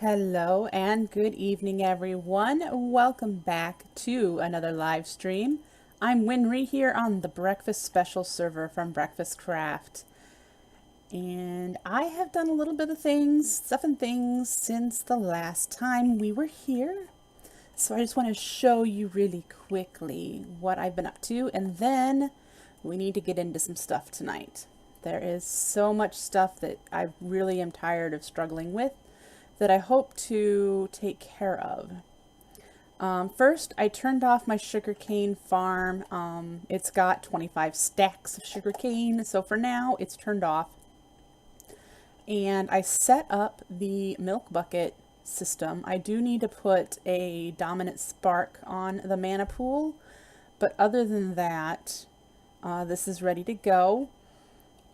Hello and good evening, everyone. Welcome back to another live stream. I'm Winry here on the Breakfast Special server from Breakfastcraft. And I have done a little bit of stuff and things since the last time we were here. So I just want to show you really quickly what I've been up to, and then we need to get into some stuff tonight. There is so much stuff that I really am tired of struggling with that I hope to take care of. First, I turned off my sugarcane farm. It's got 25 stacks of sugarcane, so for now it's turned off. And I set up the milk bucket system. I do need to put a dominant spark on the mana pool, but other than that, this is ready to go.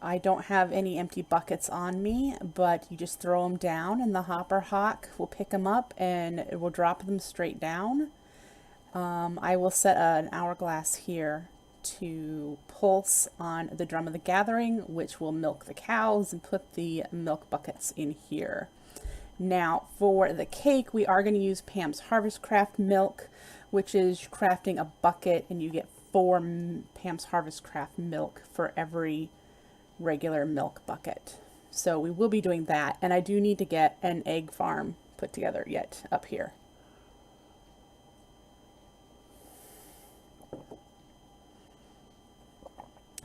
I don't have any empty buckets on me, but you just throw them down and the hopper hawk will pick them up and it will drop them straight down. I will set an hourglass here to pulse on the drum of the gathering, which will milk the cows and put the milk buckets in here. Now for the cake, we are going to use Pam's Harvestcraft milk, which is crafting a bucket, and you get 4 Pam's Harvestcraft milk for every regular milk bucket. So we will be doing that, and I do need to get an egg farm put together yet up here.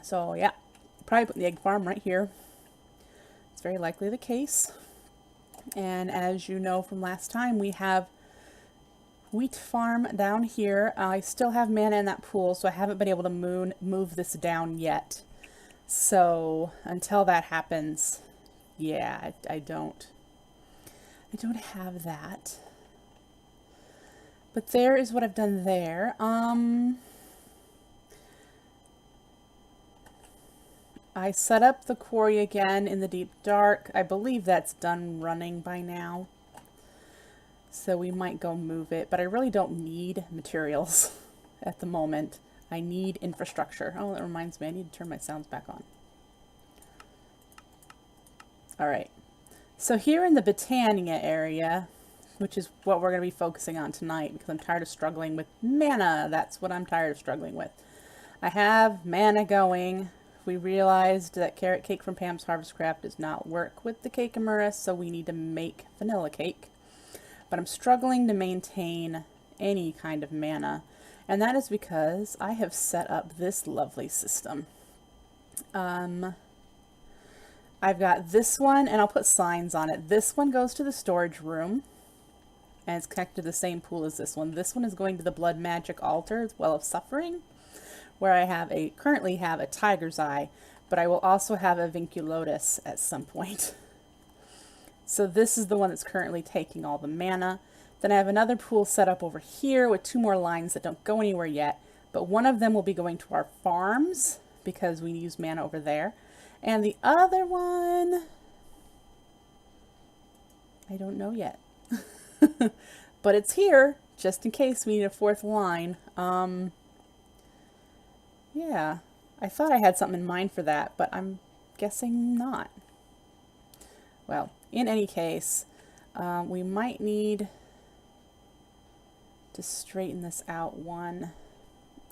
So yeah, probably put the egg farm right here. It's very likely the case. And as you know from last time, we have wheat farm down here. I still have mana in that pool, so I haven't been able to move this down yet. So until that happens, yeah, I don't have that. But there is what I've done there. I set up the quarry again in the deep dark. I believe that's done running by now. So we might go move it, but I really don't need materials at the moment. I need infrastructure. Oh, that reminds me, I need to turn my sounds back on. All right. So here in the Botania area, which is what we're going to be focusing on tonight because I'm tired of struggling with mana. That's what I'm tired of struggling with. I have mana going. We realized that carrot cake from Pam's Harvestcraft does not work with the cake Amura, so we need to make vanilla cake. But I'm struggling to maintain any kind of mana. And that is because I have set up this lovely system. I've got this one, and I'll put signs on it. This one goes to the storage room, and it's connected to the same pool as this one. This one is going to the blood magic altar, the well of suffering, where I currently have a tiger's eye, but I will also have a vinculotus at some point. So this is the one that's currently taking all the mana. Then I have another pool set up over here with 2 more lines that don't go anywhere yet, but one of them will be going to our farms because we use mana over there. And the other one, I don't know yet. But it's here just in case we need a 4th line. Yeah, I thought I had something in mind for that, but I'm guessing not. Well, in any case, we might need to straighten this out one.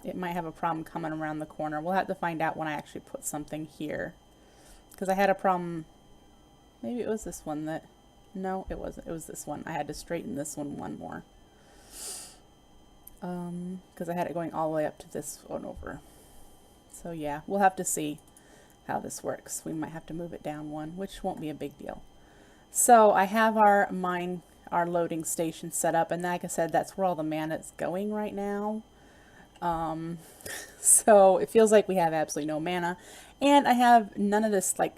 It might have a problem coming around the corner. We'll have to find out when I actually put something here. Because I had a problem, maybe it was this one that, no, it wasn't. It was this one. I had to straighten this one more. Because I had it going all the way up to this one over. So yeah, we'll have to see how this works. We might have to move it down one, which won't be a big deal. So I have our loading station set up, and like I said, that's where all the mana is going right now. So it feels like we have absolutely no mana, and I have none of this like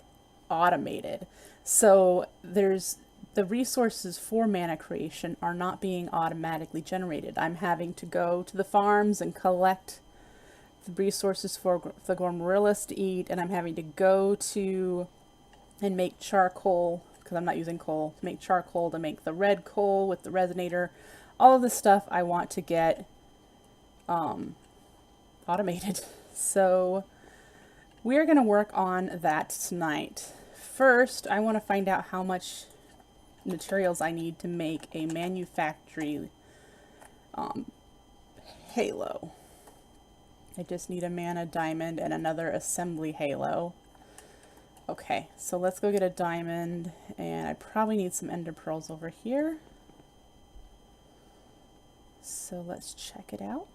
automated. So there's the resources for mana creation are not being automatically generated. I'm having to go to the farms and collect the resources for the Gormarillas to eat, and I'm having to go to and make charcoal, because I'm not using coal, to make charcoal to make the red coal with the resonator. All of this stuff I want to get automated. So we're going to work on that tonight. First, I want to find out how much materials I need to make a manufactory halo. I just need a mana diamond and another assembly halo. Okay, so let's go get a diamond, and I probably need some ender pearls over here. So let's check it out.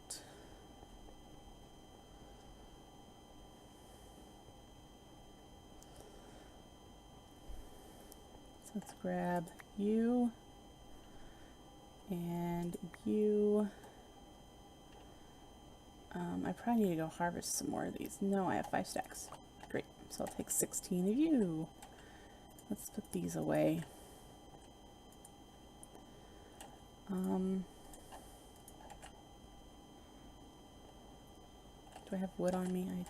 So let's grab you and you. I probably need to go harvest some more of these. No, I have 5 stacks. Great. So I'll take 16 of you. Let's put these away. Do I have wood on me? I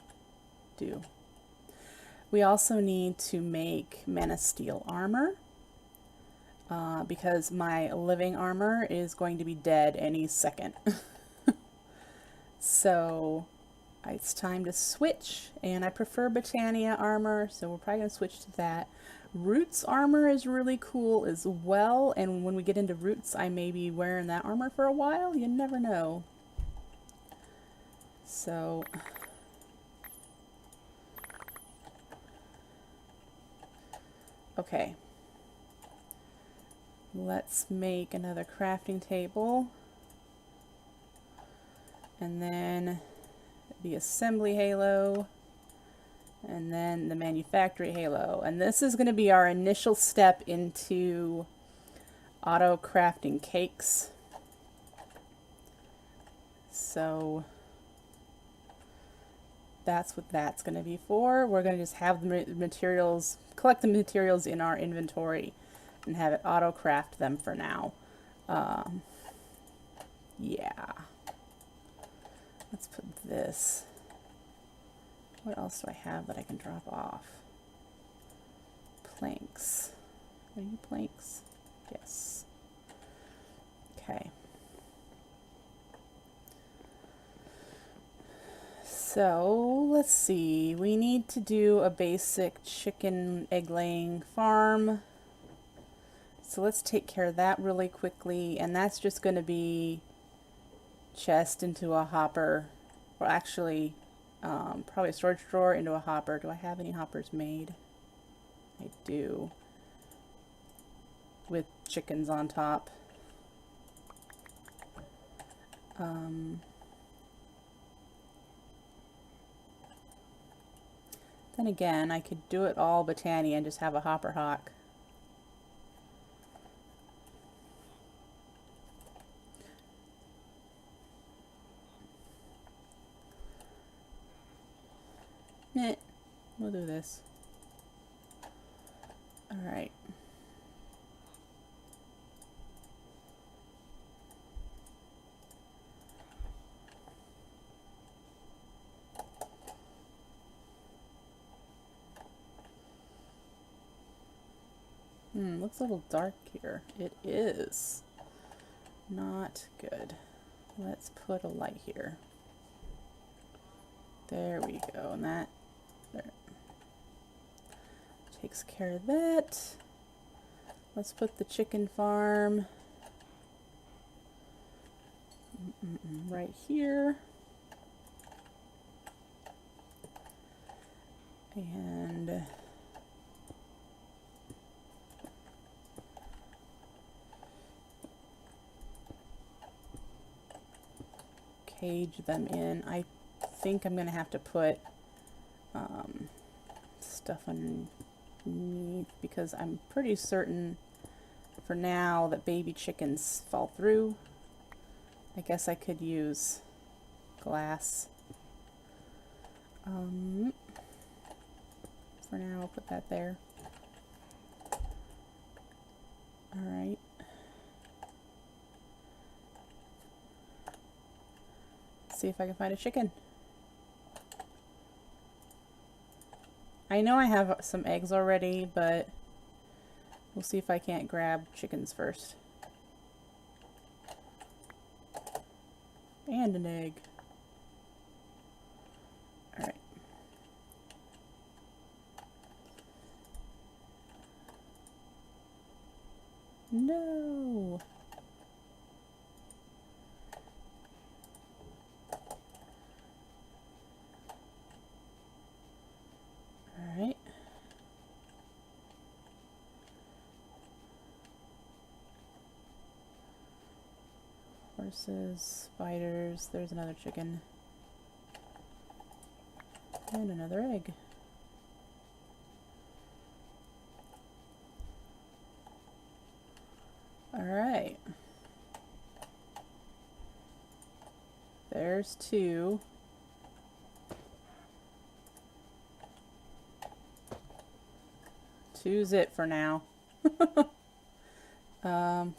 do. We also need to make mana steel armor because my living armor is going to be dead any second. So it's time to switch, and I prefer Britannia armor, so we're probably going to switch to that. Roots armor is really cool as well, and when we get into Roots I may be wearing that armor for a while. You never know. So okay, let's make another crafting table, and then the assembly halo, and then the manufactory halo. And this is going to be our initial step into auto crafting cakes. So that's what that's going to be for. We're going to just have the materials, collect the materials in our inventory and have it auto craft them for now. Yeah. Let's put this. What else do I have that I can drop off? Planks. Are you planks? Yes. Okay. So let's see. We need to do a basic chicken egg laying farm. So let's take care of that really quickly, and that's just going to be chest into a hopper, or actually probably a storage drawer into a hopper. Do I have any hoppers made? I do, with chickens on top. Then again, I could do it all Britannia and just have a hopper hawk. We'll do this. Alright. Looks a little dark here. It is. Not good. Let's put a light here. There we go. And that there takes care of that. Let's put the chicken farm right here. And cage them in. I think I'm going to have to put stuff underneath, because I'm pretty certain for now that baby chickens fall through. I guess I could use glass. For now, I'll put that there. Alright. See if I can find a chicken. I know I have some eggs already, but we'll see if I can't grab chickens first. And an egg. Alright. No. All right. Horses, spiders, there's another chicken. And another egg. All right. There's two. Two's it for now.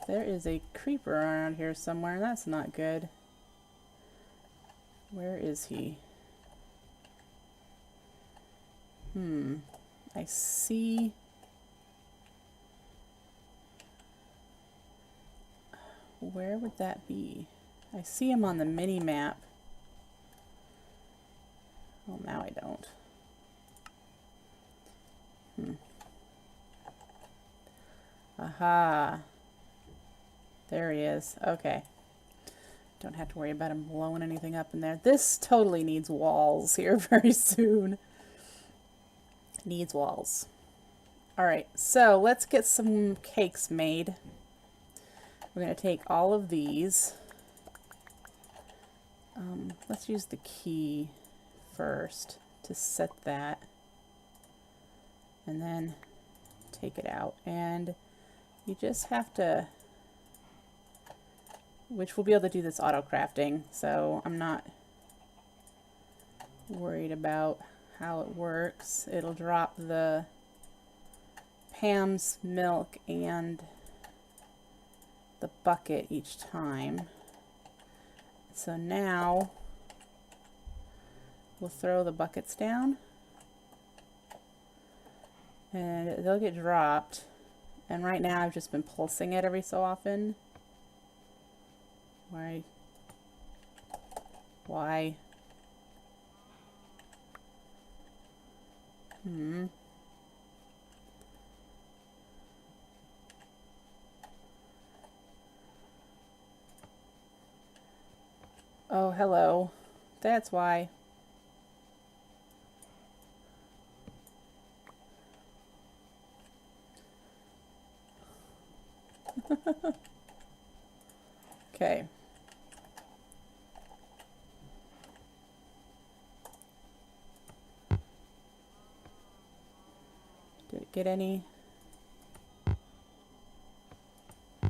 There is a creeper around here somewhere. That's not good. Where is he? I see. Where would that be? I see him on the mini map. Well, now I don't. Aha. There he is. Okay. Don't have to worry about him blowing anything up in there. This totally needs walls here very soon. Needs walls. Alright, so let's get some cakes made. We're going to take all of these. Let's use the key first to set that. And then take it out. And you just have to, which we'll be able to do this auto crafting, so I'm not worried about how it works. It'll drop the Pam's milk and the bucket each time. So now we'll throw the buckets down and they'll get dropped. And right now I've just been pulsing it every so often. Why? Why? Oh, hello. That's why. Okay. Did it get any? I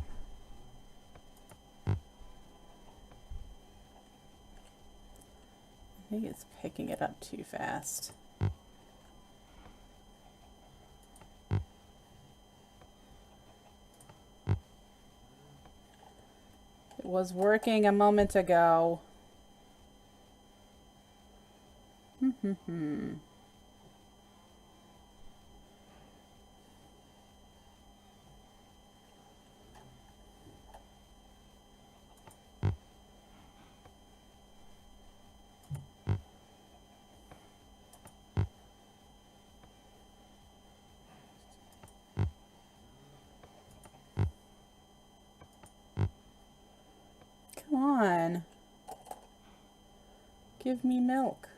think it's picking it up too fast. It was working a moment ago. Come on. Give me milk.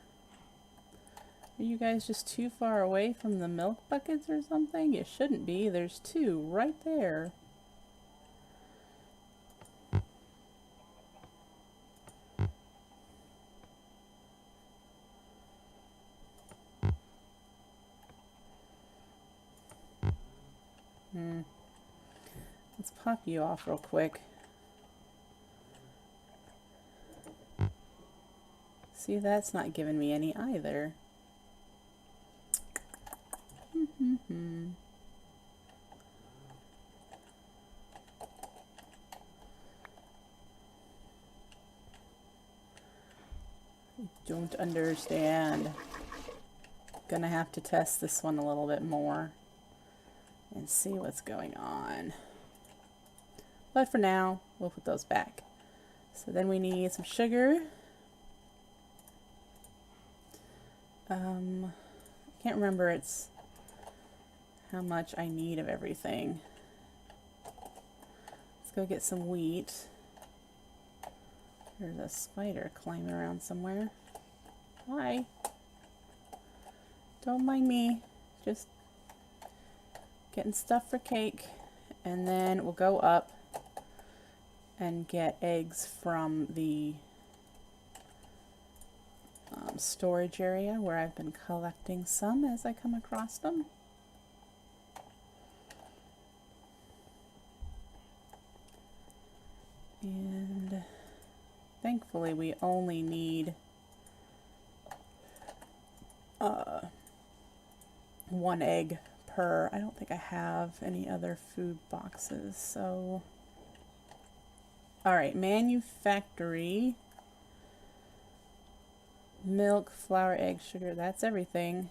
Are you guys just too far away from the milk buckets or something? You shouldn't be. There's two right there. Let's pop you off real quick. See, that's not giving me any either. I don't understand. Gonna have to test this one a little bit more and see what's going on. But for now, we'll put those back. So then we need some sugar. I can't remember how much I need of everything. Let's go get some wheat. There's a spider climbing around somewhere. Hi. Don't mind me. Just getting stuff for cake. And then we'll go up and get eggs from the storage area where I've been collecting some as I come across them. And thankfully we only need one egg per. I don't think I have any other food boxes, so alright, manufactory, milk, flour, egg, sugar, that's everything.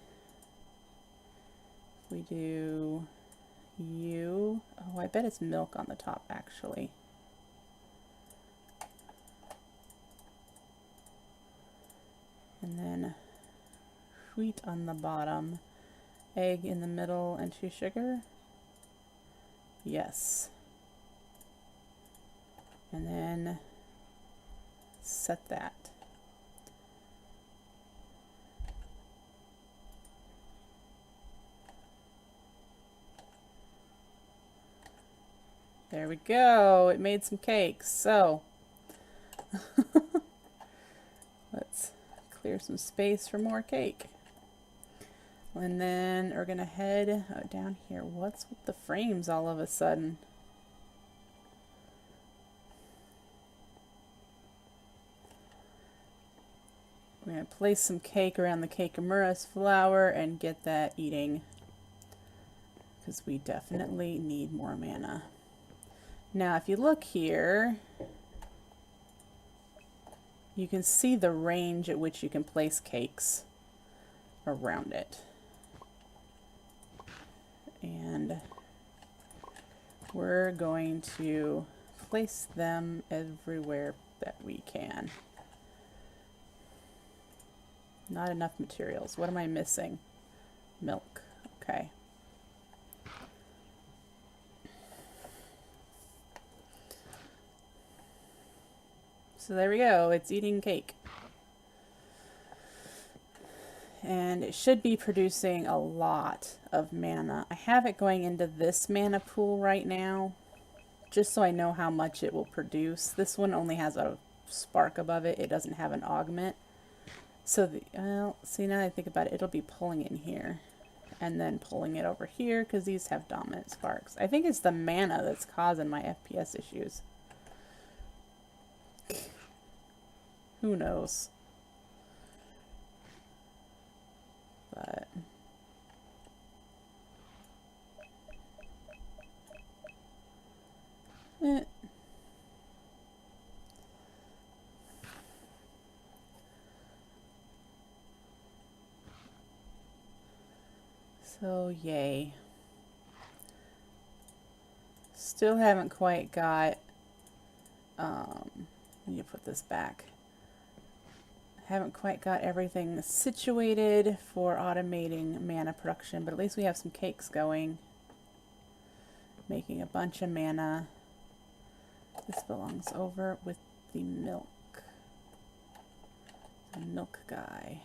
We do you, oh, I bet it's milk on the top actually. And then wheat on the bottom, egg in the middle, and 2 sugar. Yes. And then set that. There we go. It made some cakes. So let's clear some space for more cake. And then we're gonna head down here. What's with the frames all of a sudden? We're gonna place some cake around the Cake-A-Mura's flour and get that eating, because we definitely need more mana. Now if you look here, you can see the range at which you can place cakes around it. And we're going to place them everywhere that we can. Not enough materials. What am I missing? Milk. Okay. So there we go. It's eating cake. And it should be producing a lot of mana. I have it going into this mana pool right now, just so I know how much it will produce. This one only has a spark above it. It doesn't have an augment. So, well, see, now that I think about it, it'll be pulling in here and then pulling it over here because these have dominant sparks. I think it's the mana that's causing my FPS issues. Who knows? But so yay. Still haven't quite got I need to put this back. Haven't quite got everything situated for automating mana production, but at least we have some cakes going. Making a bunch of mana. This belongs over with the milk. The milk guy.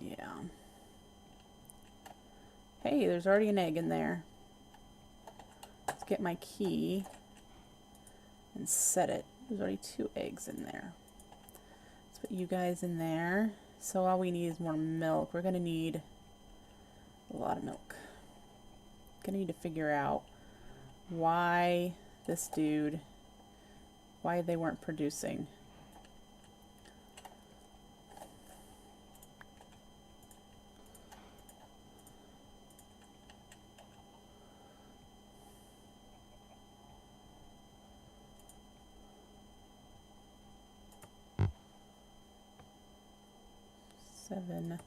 Yeah. Hey, there's already an egg in there. Let's get my key and set it. There's already 2 eggs in there. Let's put you guys in there. So all we need is more milk. We're going to need a lot of milk. Going to need to figure out why this dude, why they weren't producing. Seven.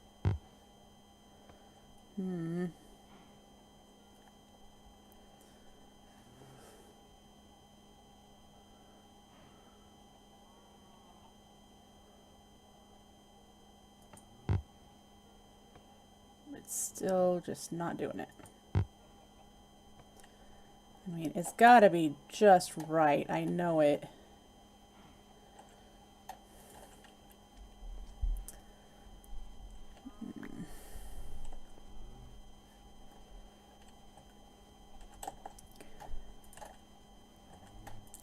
Still just not doing it. I mean, it's gotta be just right. I know it.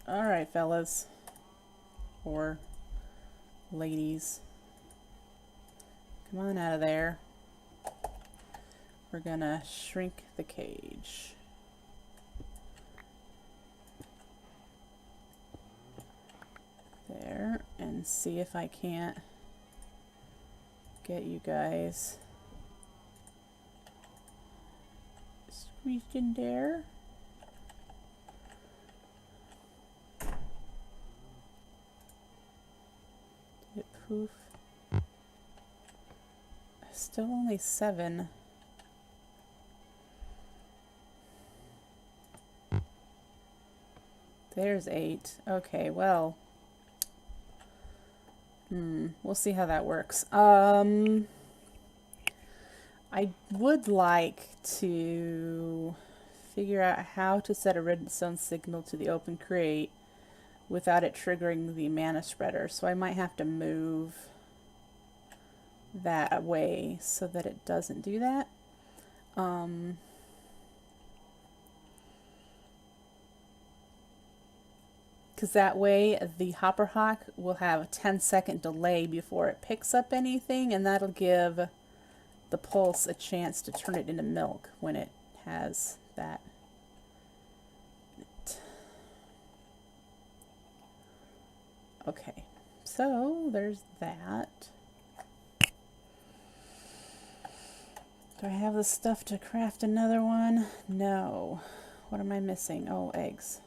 All right, fellas. Or ladies. Come on out of there. We're gonna shrink the cage. There, and see if I can't get you guys squeezed in there. Did it poof? Still only 7. There's 8. Okay, well. We'll see how that works. I would like to figure out how to set a redstone signal to the open crate without it triggering the mana spreader. So I might have to move that away so that it doesn't do that. Because that way the hopper hawk will have a 10-second delay before it picks up anything, and that'll give the pulse a chance to turn it into milk when it has that. Okay, so there's that. Do I have the stuff to craft another one? No. What am I missing? Oh, eggs.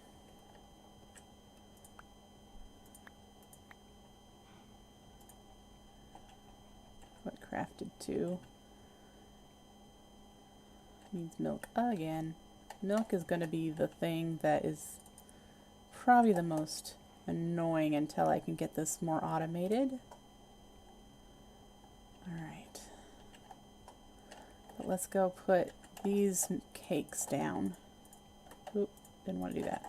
What crafted to? Needs milk again. Milk is going to be the thing that is probably the most annoying until I can get this more automated. Alright. But let's go put these cakes down. Oop, didn't want to do that.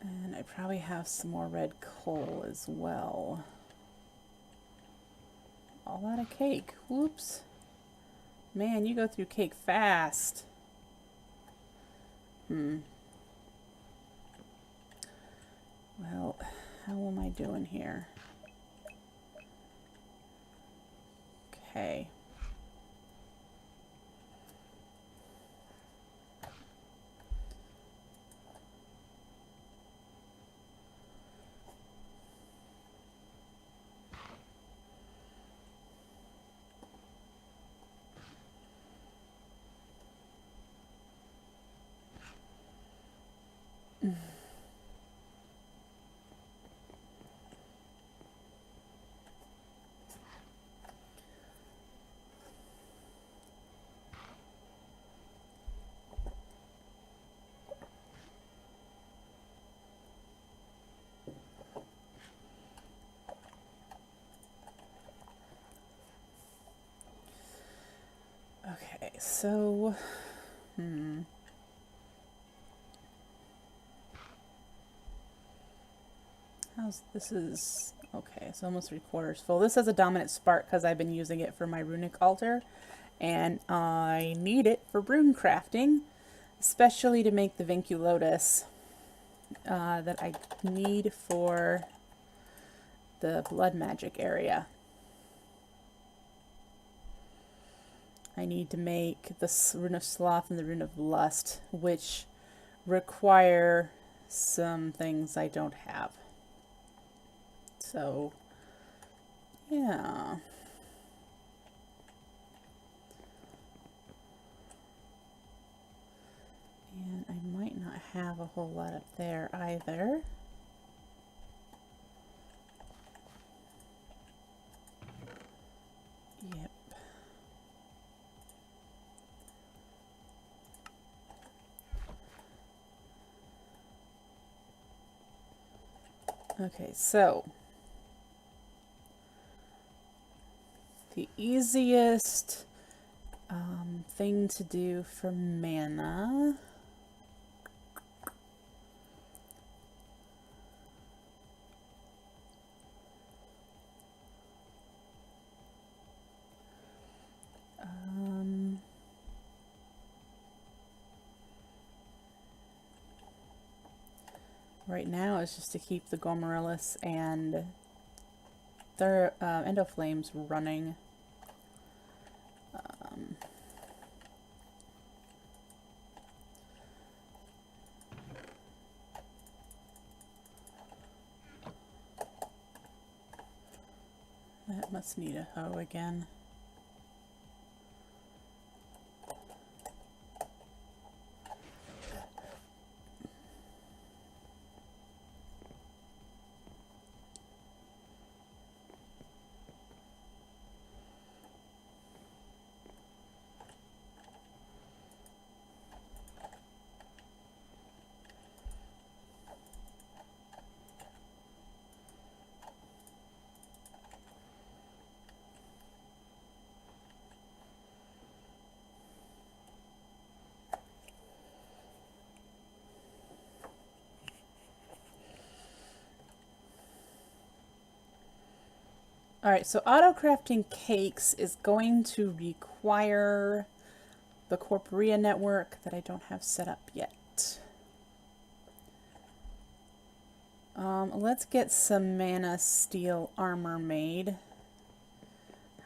And I probably have some more red coal as well. A lot of cake. Whoops. Man, you go through cake fast. Well, how am I doing here? Okay. Okay, so, this is, okay, it's almost 3/4 full. This has a dominant spark because I've been using it for my runic altar, and I need it for rune crafting, especially to make the Vinculotus that I need for the blood magic area. I need to make the Rune of Sloth and the Rune of Lust, which require some things I don't have. So, yeah. And I might not have a whole lot up there either. Yep. Okay, so the easiest thing to do for mana. Right now is just to keep the Gomaryllis and their Endoflames running. That must need a hoe again. Alright, so auto-crafting cakes is going to require the Corporea network that I don't have set up yet. Let's get some mana steel armor made.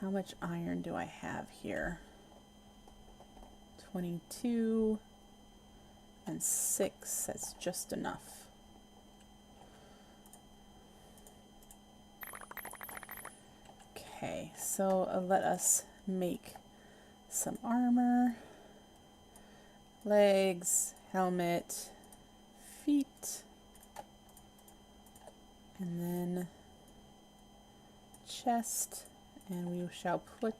How much iron do I have here? 22 and 6, that's just enough. Okay, so let us make some armor, legs, helmet, feet, and then chest, and we shall put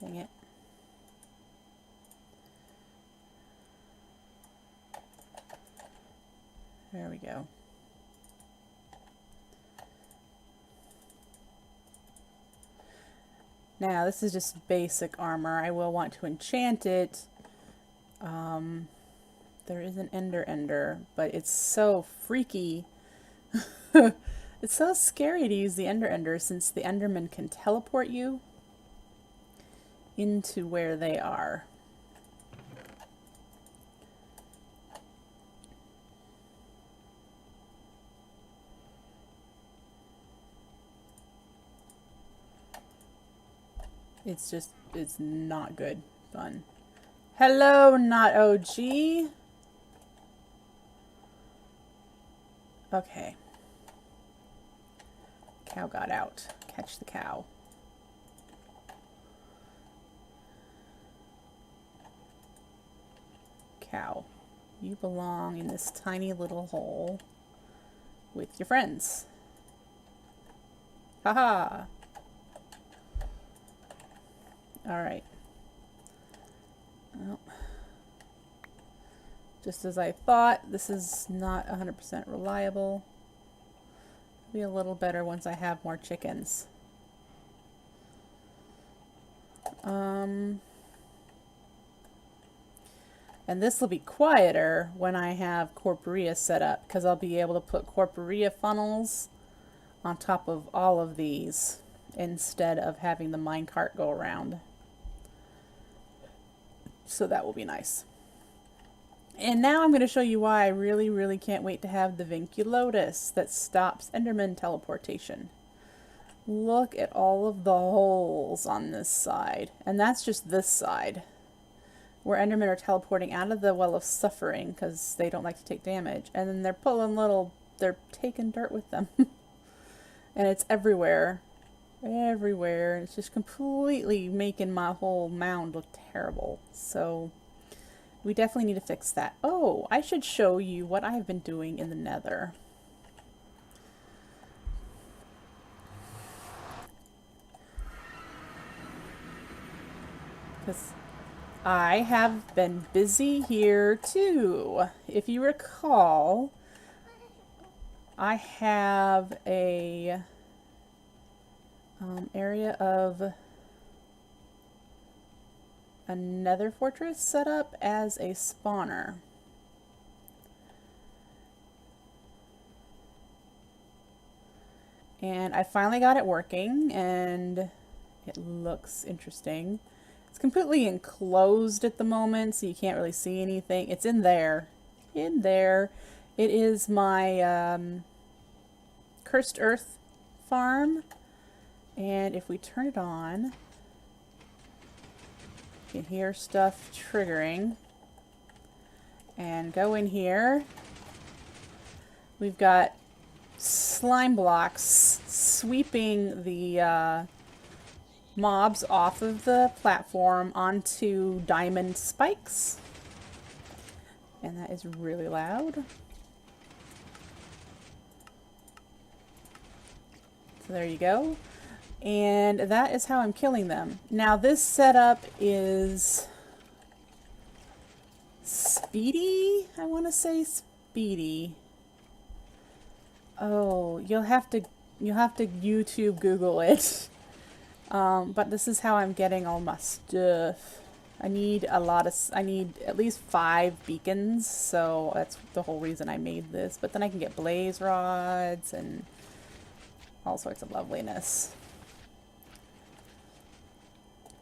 dang it. There we go. Now, this is just basic armor. I will want to enchant it. There is an ender, but it's so freaky. It's so scary to use the ender since the enderman can teleport you into where they are. It's not good fun. Hello, not OG. Okay. Cow got out. Catch the cow. Cow, you belong in this tiny little hole with your friends. Haha. Alright. Well, just as I thought, this is not 100% reliable. It'll be a little better once I have more chickens. And this will be quieter when I have Corporea set up, because I'll be able to put Corporea funnels on top of all of these instead of having the minecart go around. So that will be nice. And now I'm going to show you why I really can't wait to have the Vinculotus that stops Enderman teleportation. Look at all of the holes on this side. And that's just this side, where Endermen are teleporting out of the Well of Suffering because they don't like to take damage. And then they're pulling they're taking dirt with them. And it's everywhere. Everywhere. It's just completely making my whole mound look terrible. So we definitely need to fix that. Oh, I should show you what I have been doing in the Nether. Because I have been busy here too. If you recall, I have a area of a nether fortress set up as a spawner. And I finally got it working, and it looks interesting. It's completely enclosed at the moment, so you can't really see anything. It's in there. In there. It is my cursed earth farm. And if we turn it on, you can hear stuff triggering. And go in here. We've got slime blocks sweeping the mobs off of the platform onto diamond spikes. And that is really loud. So there you go. And that is how I'm killing them. Now this setup is speedy, I want to say speedy. Oh, you'll have to YouTube Google it. But this is how I'm getting all my stuff. I need at least 5 beacons, so that's the whole reason I made this. But then I can get blaze rods and all sorts of loveliness.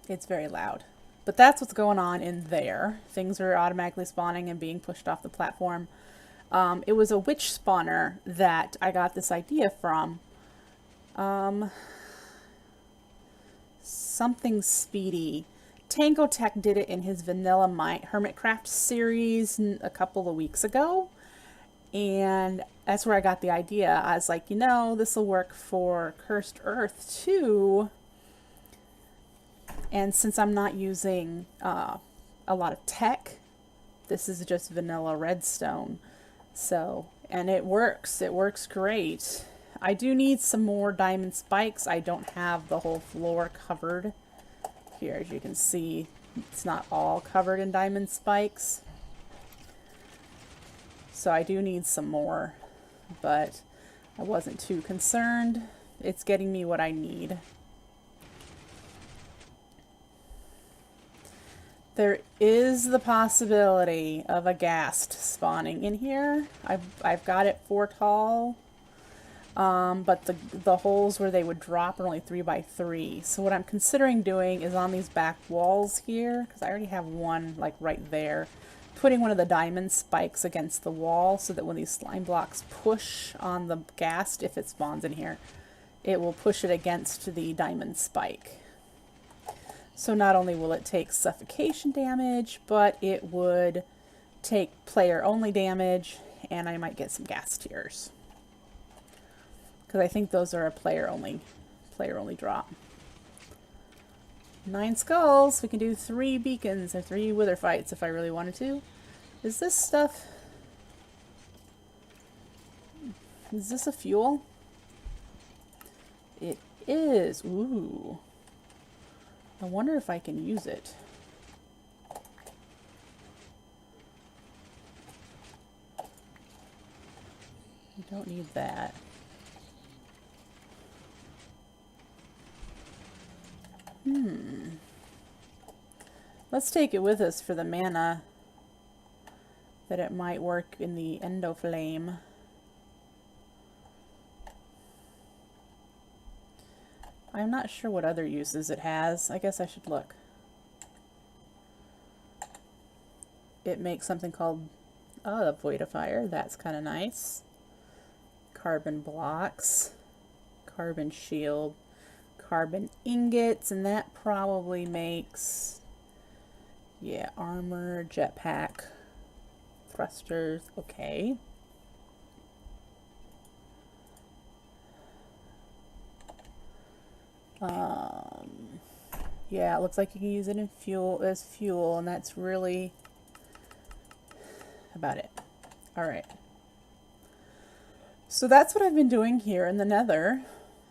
It's very loud. But that's what's going on in there. Things are automatically spawning and being pushed off the platform. It was a witch spawner that I got this idea from. Something speedy. Tango Tech did it in his Vanilla Hermitcraft series a couple of weeks ago. And that's where I got the idea. I was like, you know, this will work for Cursed Earth too. And since I'm not using a lot of tech, this is just vanilla redstone. So, and it works. It works great. I do need some more diamond spikes. I don't have the whole floor covered. Here, as you can see, it's not all covered in diamond spikes. So I do need some more, but I wasn't too concerned. It's getting me what I need. There is the possibility of a ghast spawning in here. I've got it 4 tall, but the holes where they would drop are only 3 by 3. So what I'm considering doing is on these back walls here, because I already have one like right there, putting one of the diamond spikes against the wall so that when these slime blocks push on the ghast, if it spawns in here, it will push it against the diamond spike. So not only will it take suffocation damage, but it would take player only damage, and I might get some gas tears. Because I think those are a player only drop. 9 skulls. We can do 3 beacons or 3 wither fights if I really wanted to. Is this stuff... Is this a fuel? It is. Ooh. I wonder if I can use it. I don't need that. Let's take it with us for the mana, that it might work in the endoflame. I'm not sure what other uses it has. I guess I should look. It makes something called a voidifier. That's kind of nice. Carbon blocks, carbon shield, carbon ingots, and that probably makes, yeah, armor, jetpack, thrusters. Okay. Yeah, it looks like you can use it in as fuel, and that's really about it. Alright. So that's what I've been doing here in the Nether.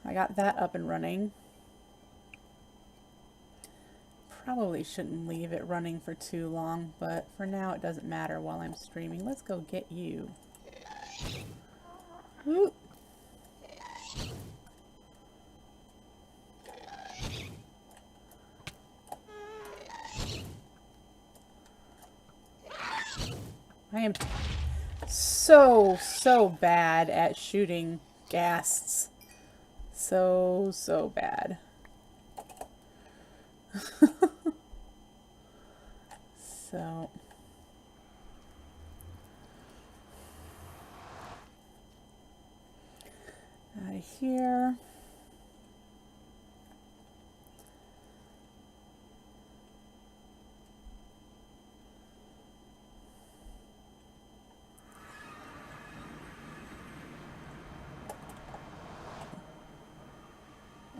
I got that up and running. Probably shouldn't leave it running for too long, but for now it doesn't matter while I'm streaming. Let's go get you. Ooh. I am so bad at shooting ghasts. So bad. So out of here.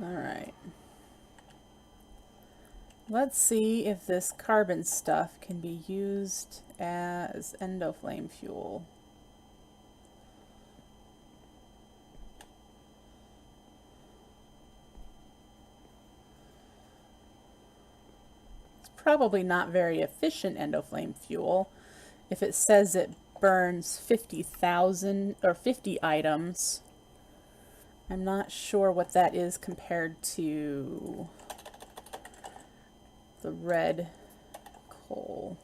All right. Let's see if this carbon stuff can be used as endoflame fuel. It's probably not very efficient endoflame fuel. If it says it burns 50,000 or 50 items, I'm not sure what that is compared to the red coal.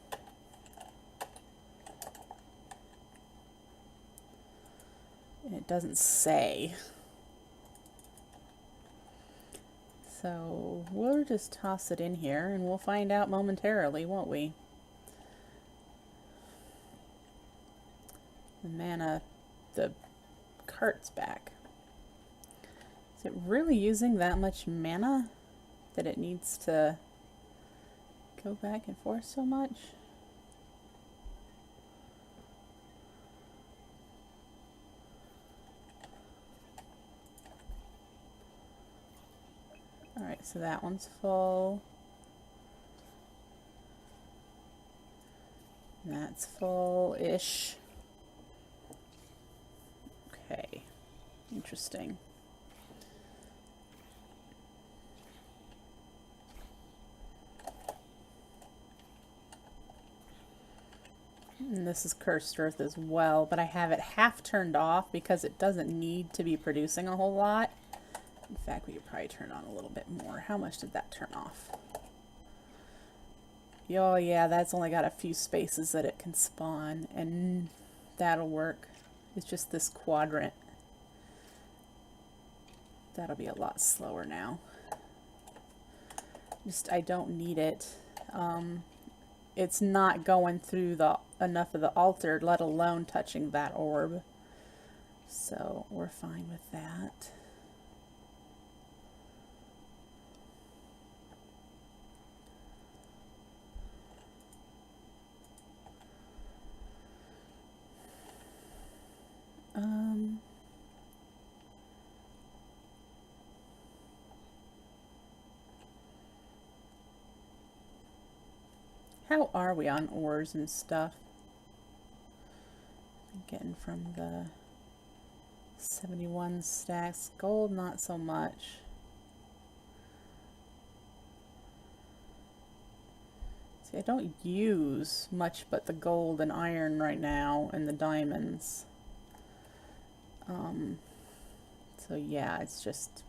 And it doesn't say. So we'll just toss it in here and we'll find out momentarily, won't we? The mana, the cart's back. Is it really using that much mana that it needs to go back and forth so much? Alright, so that one's full. That's full-ish. Okay, interesting. And this is Cursed Earth as well, but I have it half turned off because it doesn't need to be producing a whole lot. In fact, we could probably turn on a little bit more. How much did that turn off? Oh yeah, that's only got a few spaces that it can spawn, and that'll work. It's just this quadrant. That'll be a lot slower now. Just, I don't need it. It's not going through enough of the altar, let alone touching that orb. So we're fine with that. How are we on ores and stuff? I'm getting from the 71 stacks. Gold, not so much. See, I don't use much but the gold and iron right now, and the diamonds. So yeah, it's just...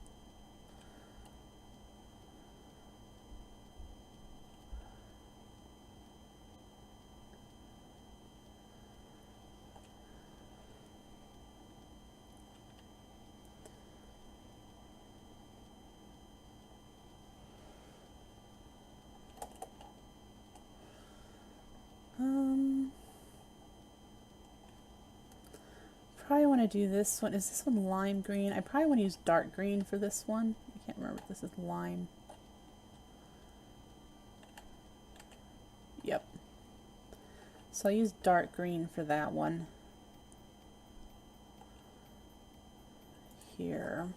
probably want to do this one. Is this one lime green? I probably want to use dark green for this one. I can't remember if this is lime. Yep. So I'll use dark green for that one. Here.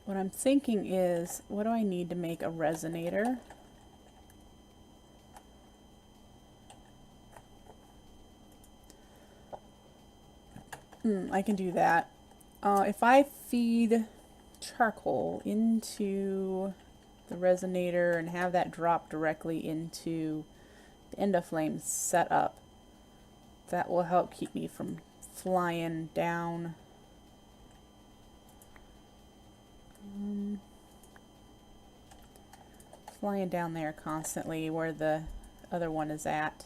What I'm thinking is, what do I need to make a resonator? I can do that. If I feed charcoal into the resonator and have that drop directly into the endoflame setup, that will help keep me from flying down. Flying down there constantly where the other one is at.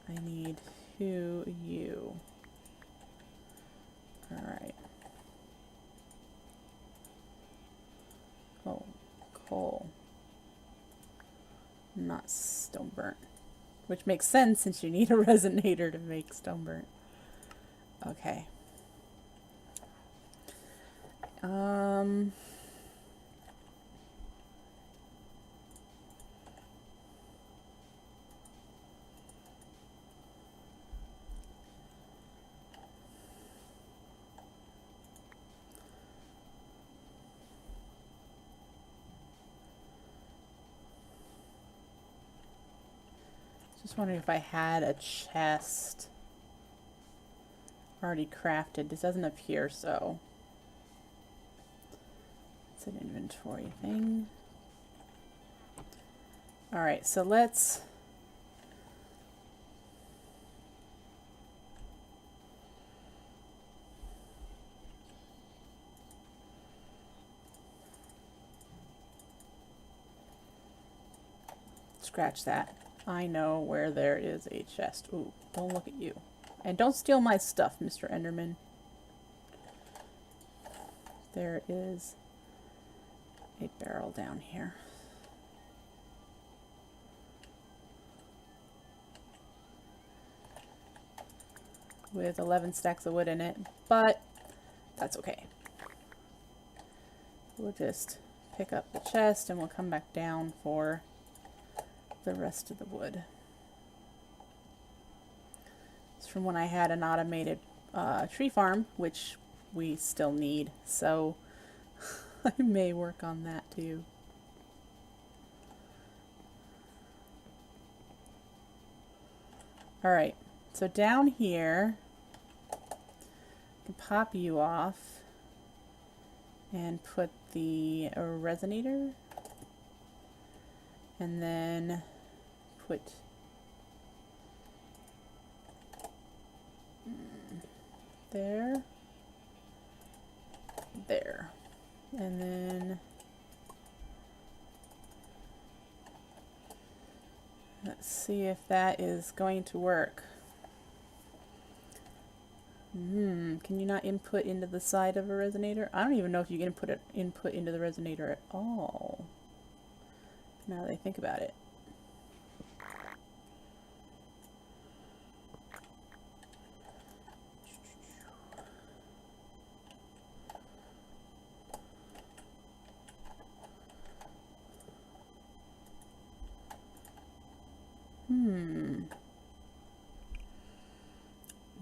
I need 2U. Alright. Oh, coal. Not stone burnt. Which makes sense since you need a resonator to make stone burnt. Okay. Just wondering if I had a chest already crafted. This doesn't appear so. It's an inventory thing. Alright, so let's scratch that. I know where there is a chest. Ooh, don't look at you. And don't steal my stuff, Mr. Enderman. There is a barrel down here. With 11 stacks of wood in it, but that's okay. We'll just pick up the chest and we'll come back down for the rest of the wood. It's from when I had an automated tree farm, which we still need, so I may work on that too. Alright, so down here, I can pop you off and put the resonator, and then put there, there, and then let's see if that is going to work. Can you not input into the side of a resonator? I don't even know if you can input into the resonator at all, now that I think about it.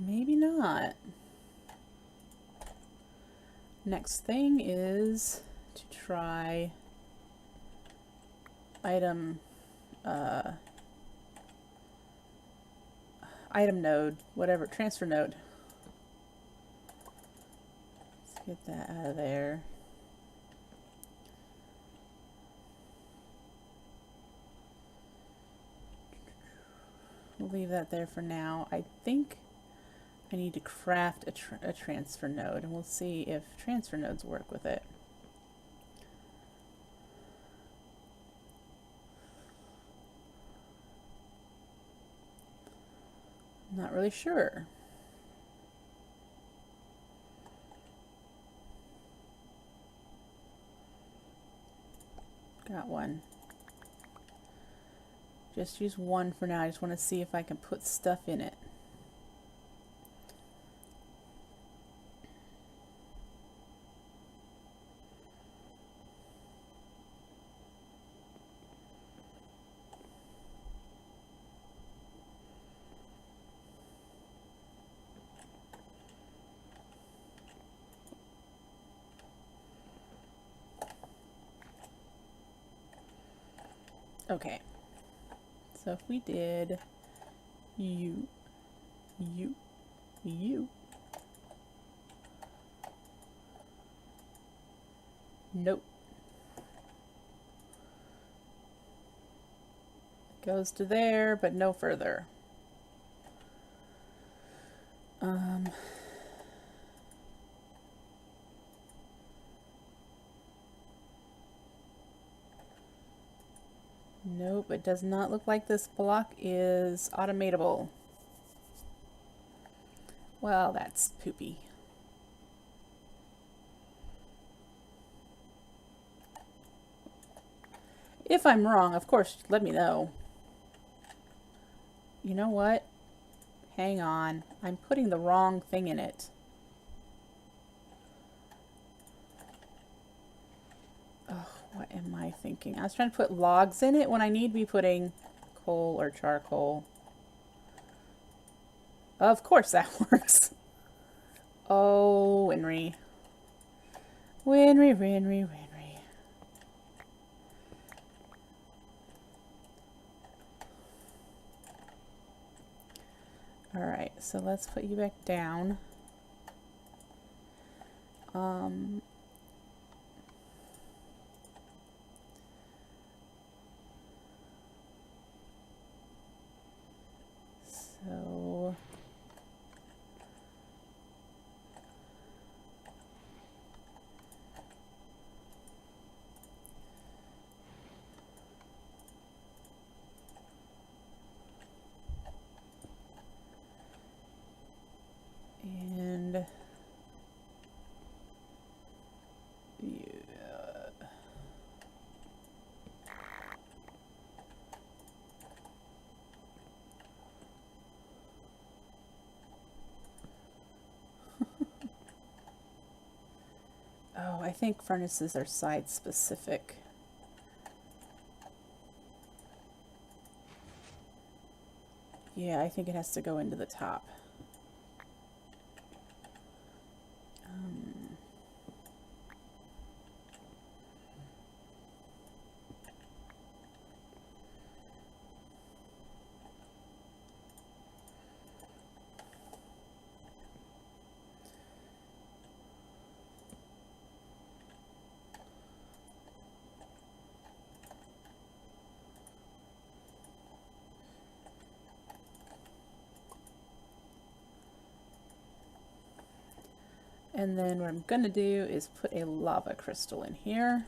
Maybe not. Next thing is to try item node, whatever, transfer node. Let's get that out of there. We'll leave that there for now. I think I need to craft a transfer node, and we'll see if transfer nodes work with it. I'm not really sure. Got one. Just use one for now. I just want to see if I can put stuff in it. Okay. So if we did you You. You. Nope. Goes to there, but no further. Nope, it does not look like this block is automatable. Well, that's poopy. If I'm wrong, of course, let me know. You know what? Hang on. I'm putting the wrong thing in it. Oh, what am I thinking? I was trying to put logs in it when I need to be putting coal or charcoal. Of course that works. Oh, Winry. Winry, Winry, Winry. Alright, so let's put you back down. So and yeah. Oh, I think furnaces are side specific. Yeah, I think it has to go into the top. And then what I'm going to do is put a lava crystal in here.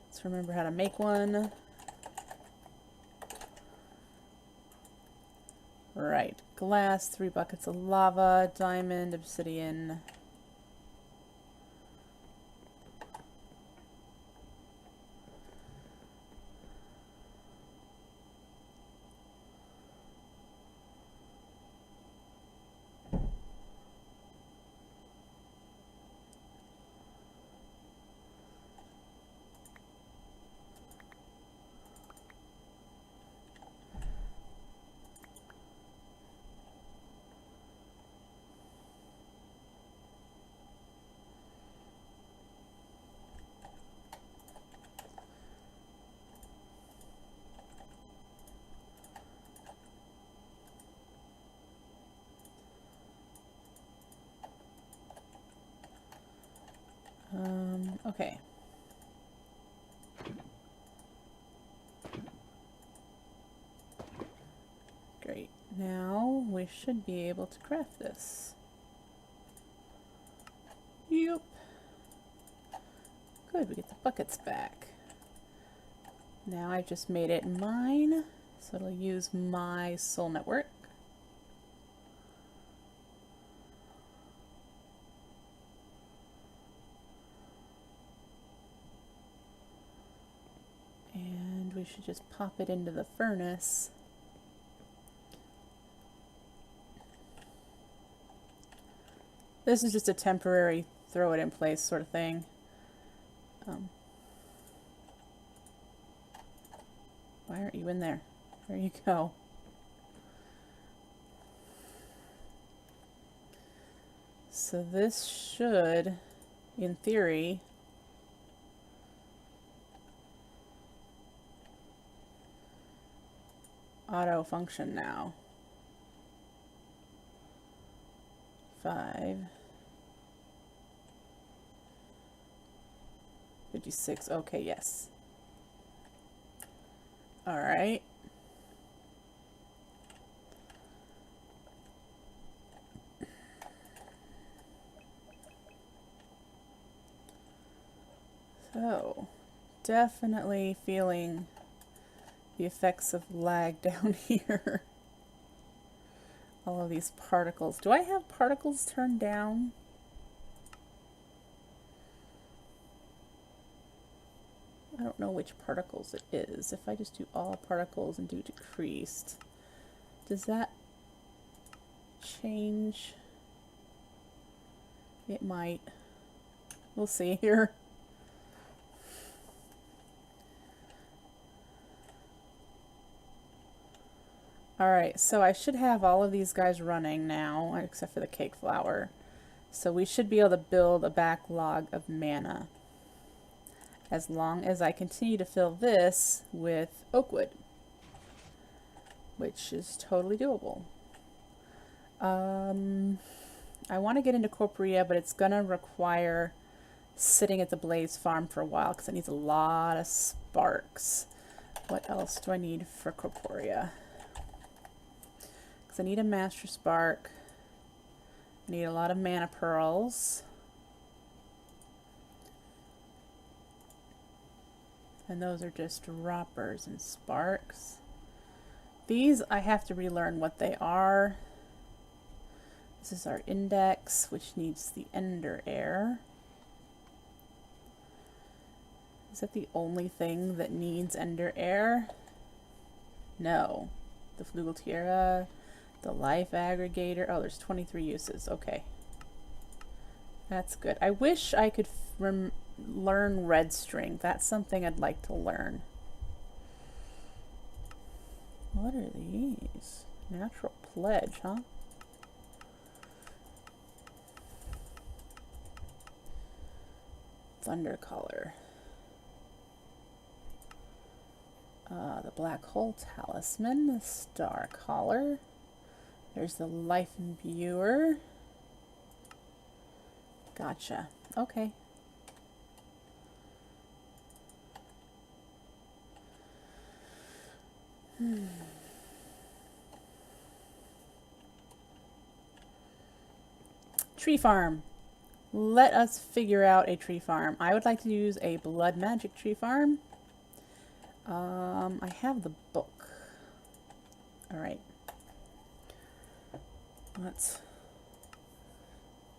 Let's remember how to make one. Right, glass, 3 buckets of lava, diamond, obsidian. Okay. Great. Now we should be able to craft this. Yep. Good, we get the buckets back. Now I just made it mine, so it'll use my soul network. And we should just pop it into the furnace. This is just a temporary throw it in place sort of thing. Why aren't you in there? There you go. So this should, in theory, auto function now. 55. 56. Okay, yes. All right. So, definitely feeling the effects of lag down here. All of these particles. Do I have particles turned down? I don't know which particles it is. If I just do all particles and do decreased, does that change? It might. We'll see here. Alright, so I should have all of these guys running now, except for the cake flour. So we should be able to build a backlog of mana, as long as I continue to fill this with oak wood, which is totally doable. I want to get into Corporea, but it's going to require sitting at the Blaze Farm for a while because it needs a lot of sparks. What else do I need for Corporea? Because I need a Master Spark. I need a lot of mana pearls. And those are just droppers and sparks. These I have to relearn what they are. This is our index, which needs the Ender Air. Is that the only thing that needs Ender Air? No. The Flugel Tiara, the Life Aggregator. Oh, there's 23 uses. Okay. That's good. I wish I could learn Red String. That's something I'd like to learn. What are these? Natural Pledge, huh? Thunder Color. The Black Hole Talisman, the Star Collar. There's the Life Imbuer. Gotcha. Okay. Tree farm. Let us figure out a tree farm. I would like to use a blood magic tree farm. I have the book. All right.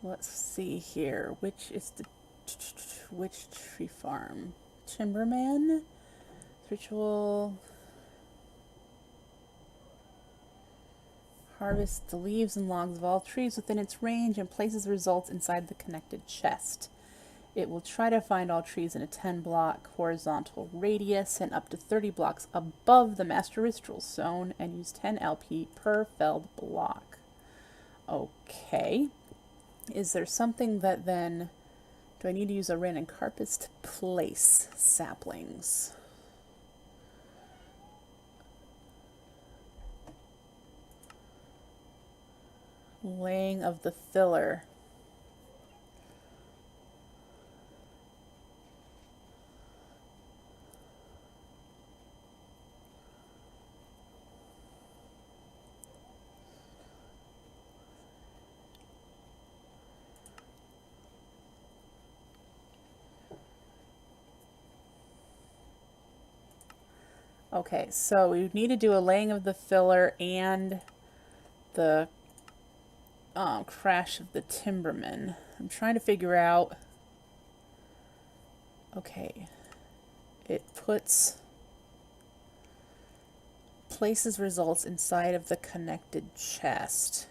Let's see here. Which tree farm? Timberman, ritual. Harvest the leaves and logs of all trees within its range and places results inside the connected chest. It will try to find all trees in a 10-block horizontal radius and up to 30 blocks above the master ritual zone and use 10 LP per felled block. Okay. Is there something that then... Do I need to use a random carpets to place saplings? Laying of the filler. Okay, so we need to do a laying of the filler and the crash of the timberman. I'm trying to figure out... Okay. It places results inside of the connected chest.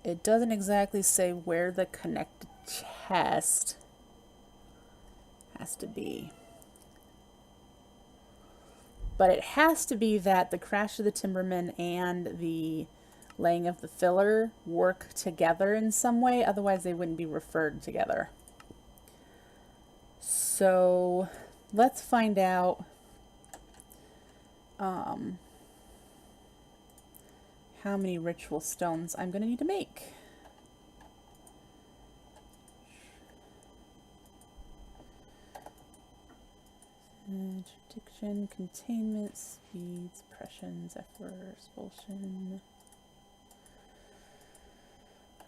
It doesn't exactly say where the connected chest has to be. But it has to be that the crash of the timberman and the laying of the filler work together in some way, otherwise they wouldn't be referred together. So let's find out how how many ritual stones I'm going to need to make. Jurisdiction, containment, speed, suppression, zephyr, expulsion.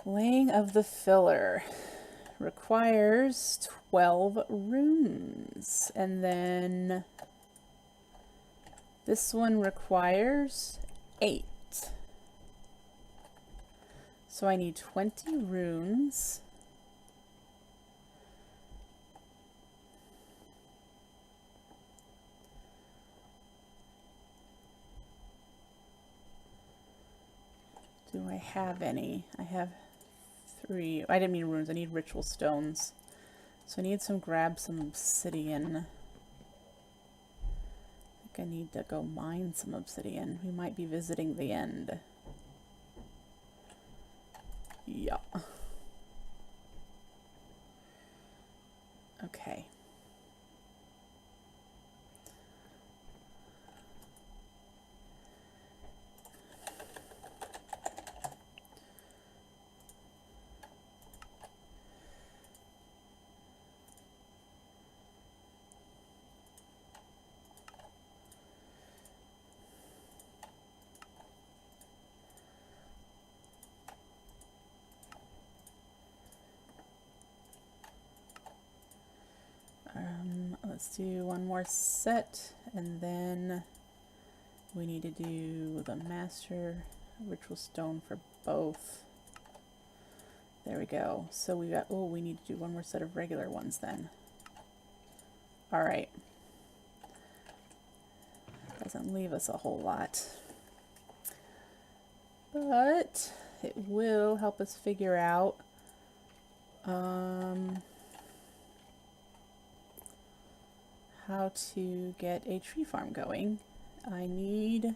Laying of the filler requires 12 runes, and then this one requires 8. So I need 20 runes. Do I have any? I have 3. I didn't mean runes, I need ritual stones. So I need grab some obsidian. I think I need to go mine some obsidian. We might be visiting the end. Yeah. Okay. Let's do one more set, and then we need to do the master ritual stone for both. There we go. So we got, oh, we need to do one more set of regular ones then. All right. Doesn't leave us a whole lot, but it will help us figure out how to get a tree farm going. I need,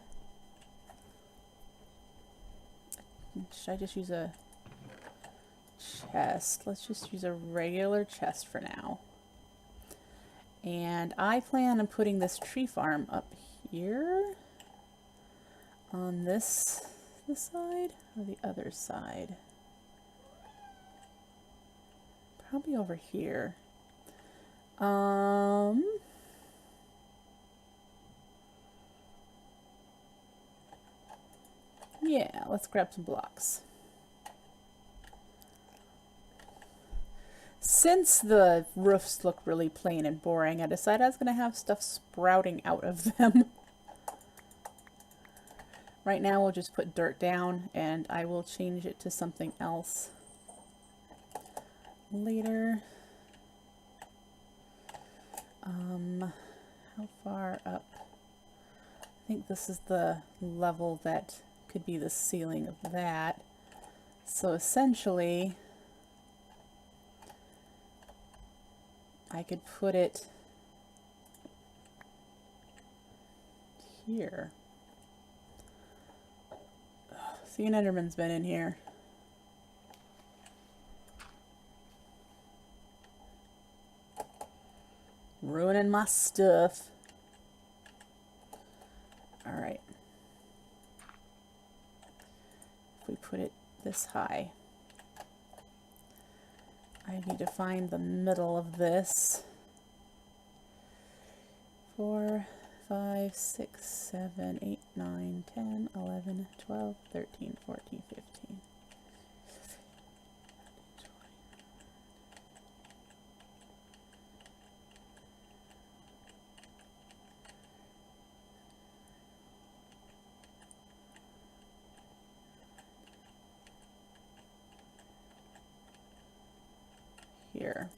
should I just use a chest? Let's just use a regular chest for now. And I plan on putting this tree farm up here on this side or the other side. Probably over here. Yeah, let's grab some blocks. Since the roofs look really plain and boring, I decided I was going to have stuff sprouting out of them. Right now we'll just put dirt down, and I will change it to something else later. How far up? I think this is the level that could be the ceiling of that. So essentially, I could put it here. See, an Enderman's been in here. Ruining my stuff. Alright. If we put it this high, I need to find the middle of this. 4, 5, 6, 7, 8, 9, 10, 11, 12, 13, 14, 15. Here.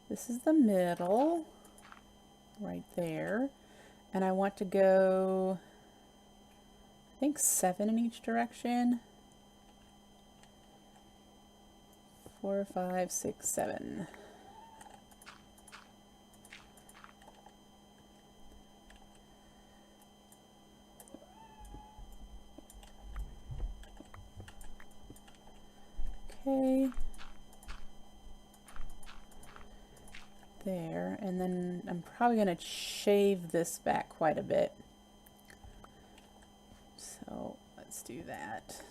This is the middle, right there, and I want to go, I think 7 in each direction. 4, 5, 6, 7. Okay. There, and then I'm probably going to shave this back quite a bit. So let's do that.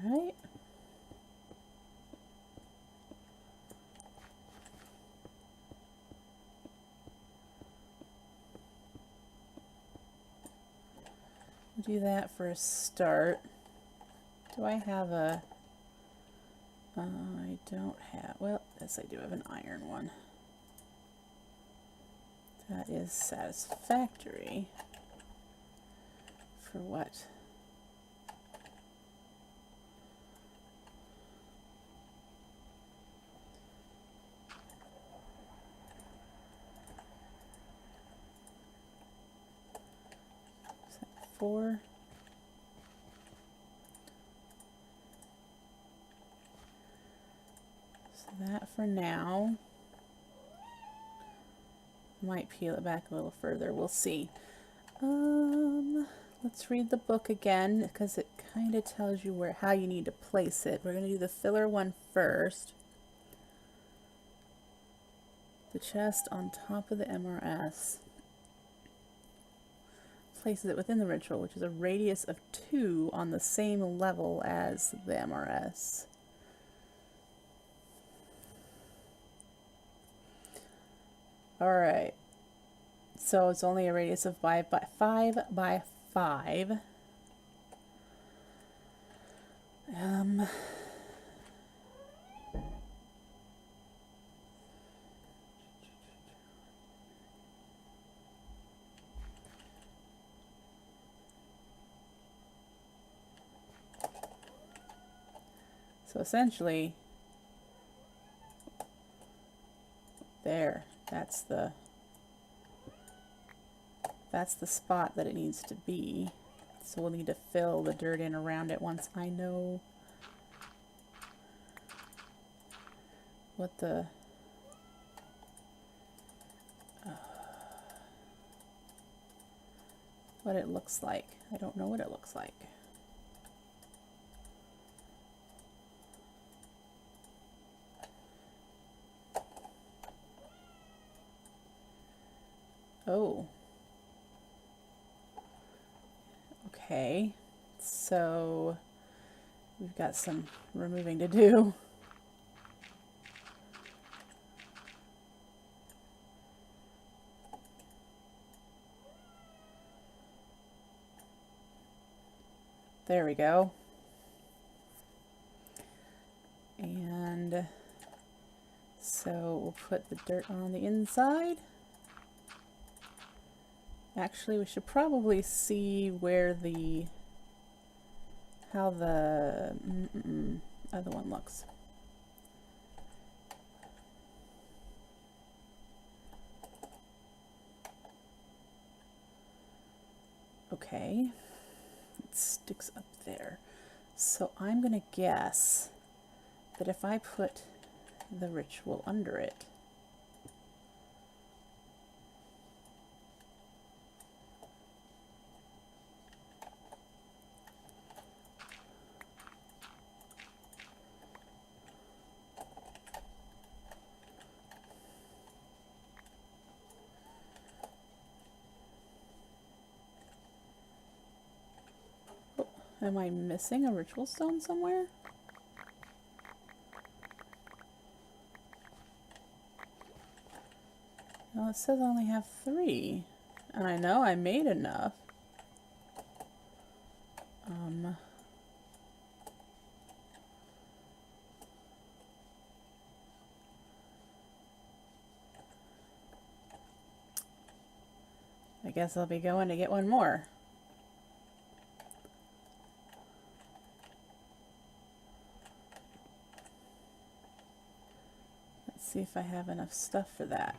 All right. We'll do that for a start. Do I have a... I don't have... Well, yes, I do have an iron one. That is satisfactory. For what? Is that 4? So that for now. Might peel it back a little further. We'll see. Let's read the book again because it kind of tells you how you need to place it. We're going to do the filler one first. The chest on top of the MRS places it within the ritual, which is a radius of 2 on the same level as the MRS. Alright, so it's only a radius of 5 by 5. So essentially, there, that's the spot that it needs to be. So we'll need to fill the dirt in around it once I know what the what it looks like. I don't know what it looks like. Oh. Okay. So we've got some removing to do. There we go. And so we'll put the dirt on the inside. Actually, we should probably see where how the other one looks. Okay, it sticks up there. So I'm gonna guess that if I put the ritual under it, am I missing a ritual stone somewhere? Well, it says I only have 3, and I know I made enough. I guess I'll be going to get one more. Let's see if I have enough stuff for that.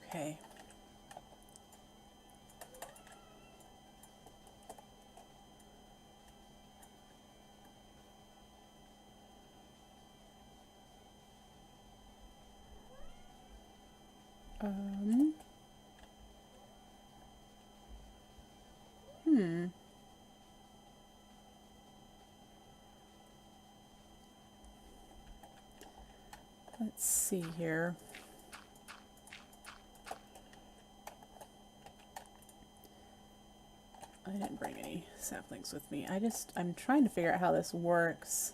Okay. Um, hmm. Let's see here. I didn't bring any saplings with me. I'm trying to figure out how this works.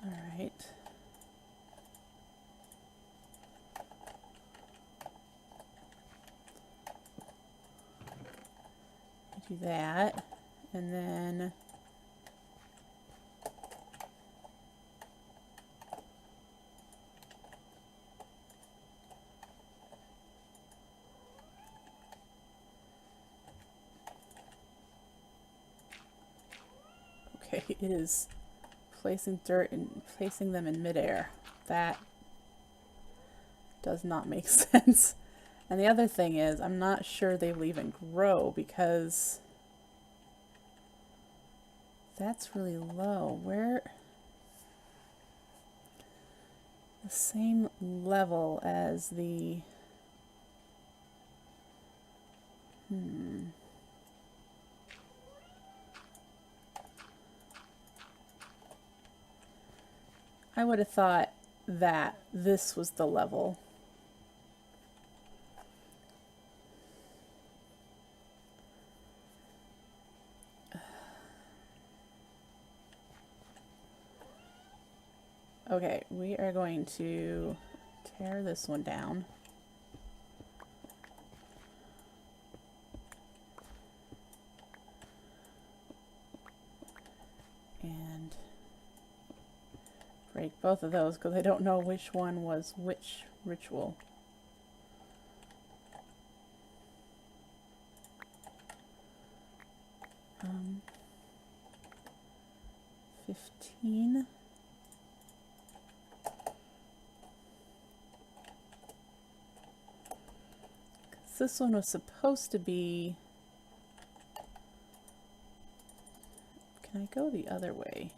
All right. Do that, and then okay, it is placing dirt and placing them in midair. That does not make sense. And the other thing is, I'm not sure they will even grow because that's really low. Where the same level as the I would have thought that this was the level. Okay, we are going to tear this one down. And break both of those because I don't know which one was which ritual. Um, 15. This one was supposed to be... Can I go the other way?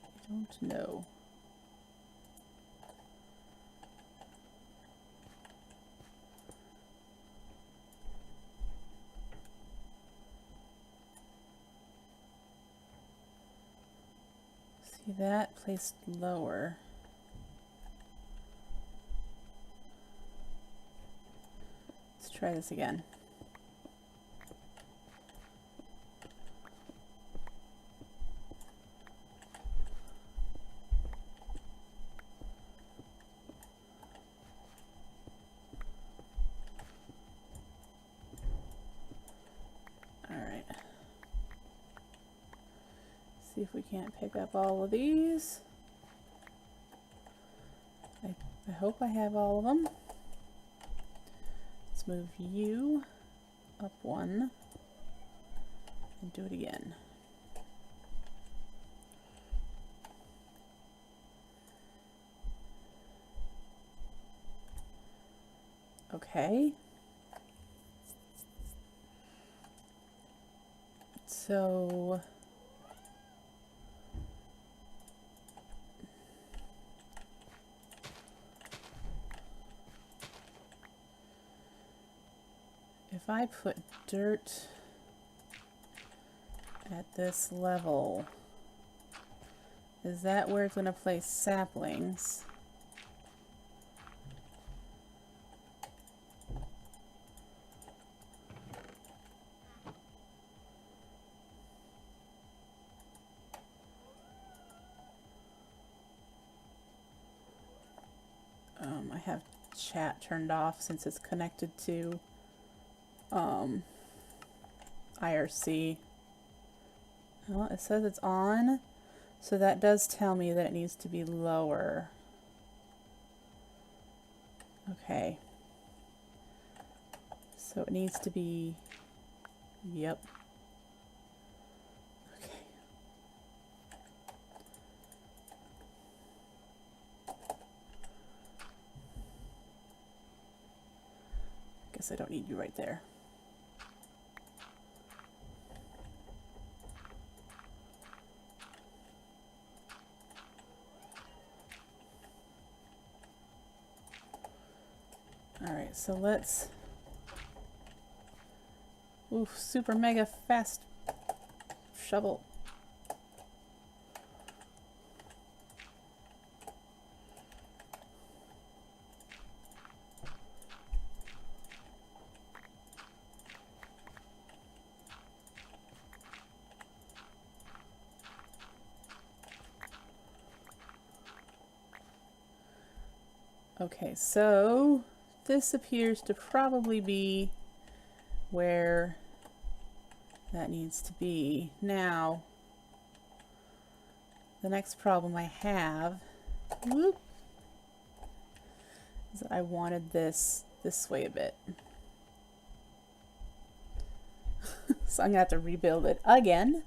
I don't know. See that placed lower. Let's try this again. See if we can't pick up all of these. I hope I have all of them. Let's move you up one and do it again. Okay. So if I put dirt at this level, is that where it's going to place saplings? I have chat turned off since it's connected to IRC. Well, it says it's on, So that does tell me that it needs to be lower. Okay. So it needs to be, yep. Okay. Guess I don't need you right there. All right, so let's, oof, super mega fast shovel. Okay, so this appears to probably be where that needs to be. Now, the next problem I have, whoop, is that I wanted this way a bit. So I'm gonna have to rebuild it again.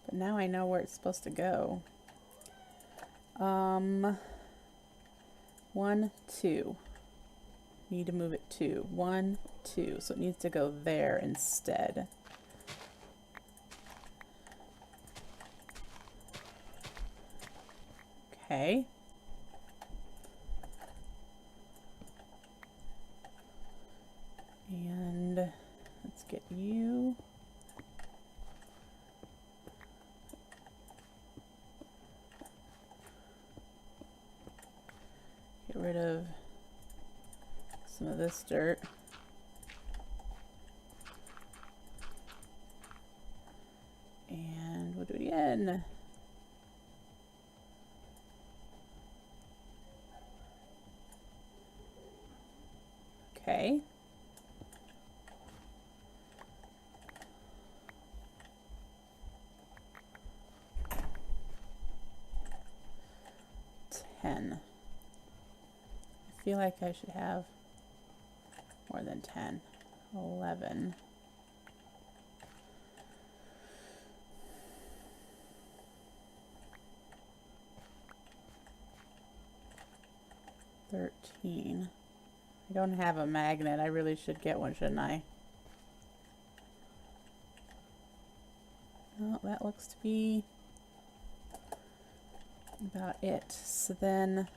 But now I know where it's supposed to go. 1, 2. Need to move it 2. 1, 2. So it needs to go there instead. Okay. And let's get you. Get rid of some of this dirt. And we'll do it again. Okay. I feel like I should have more than 10. 11. 13. I don't have a magnet. I really should get one, shouldn't I? Oh, that looks to be about it. So then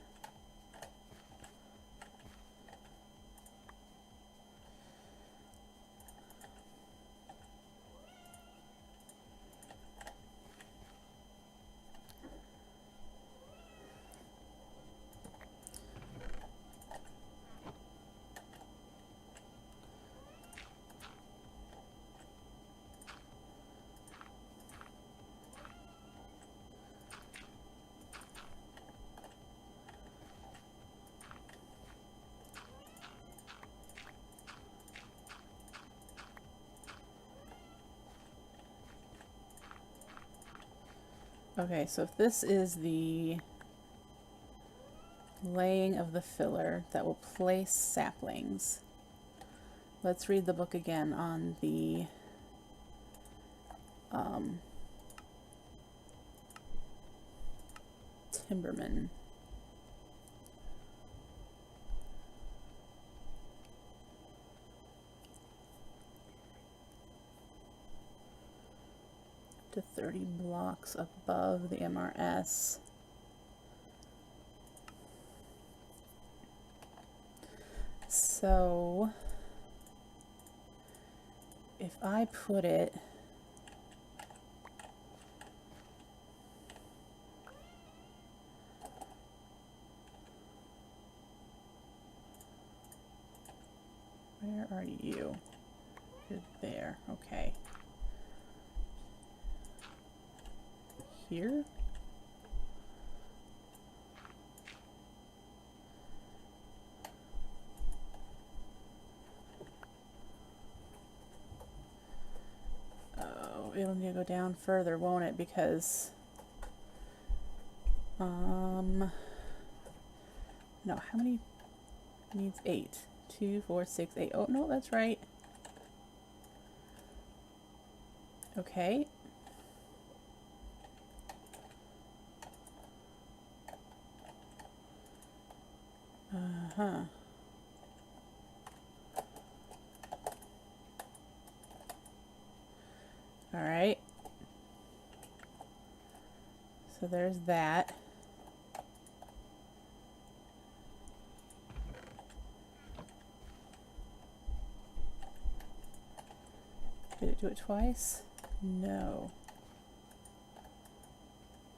okay, so if this is the laying of the filler that will place saplings, let's read the book again on the timberman. To 30 blocks above the MRS. So if I put it where are you? You're there. Okay. Here? it'll need to go down further, won't it? Because, no, how many needs 8? 2, 4, 6, 8. Oh, no, that's right. Okay. Uh-huh. All right. So there's that. Did it do it twice? No.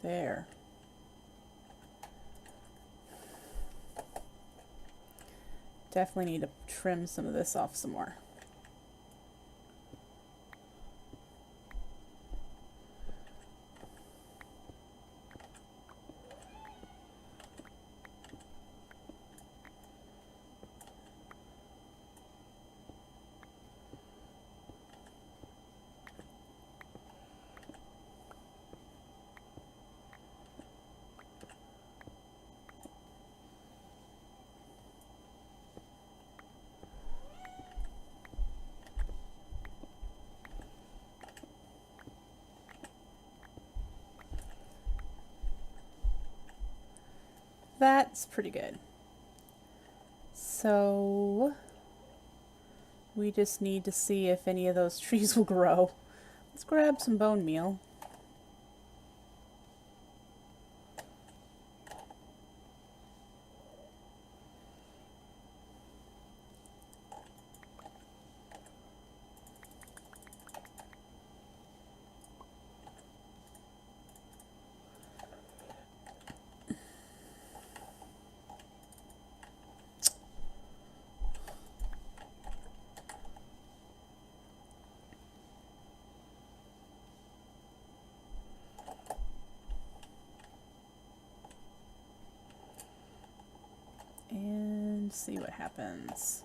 There. Definitely need to trim some of this off some more. That's pretty good. So we just need to see if any of those trees will grow. Let's grab some bone meal. And see what happens.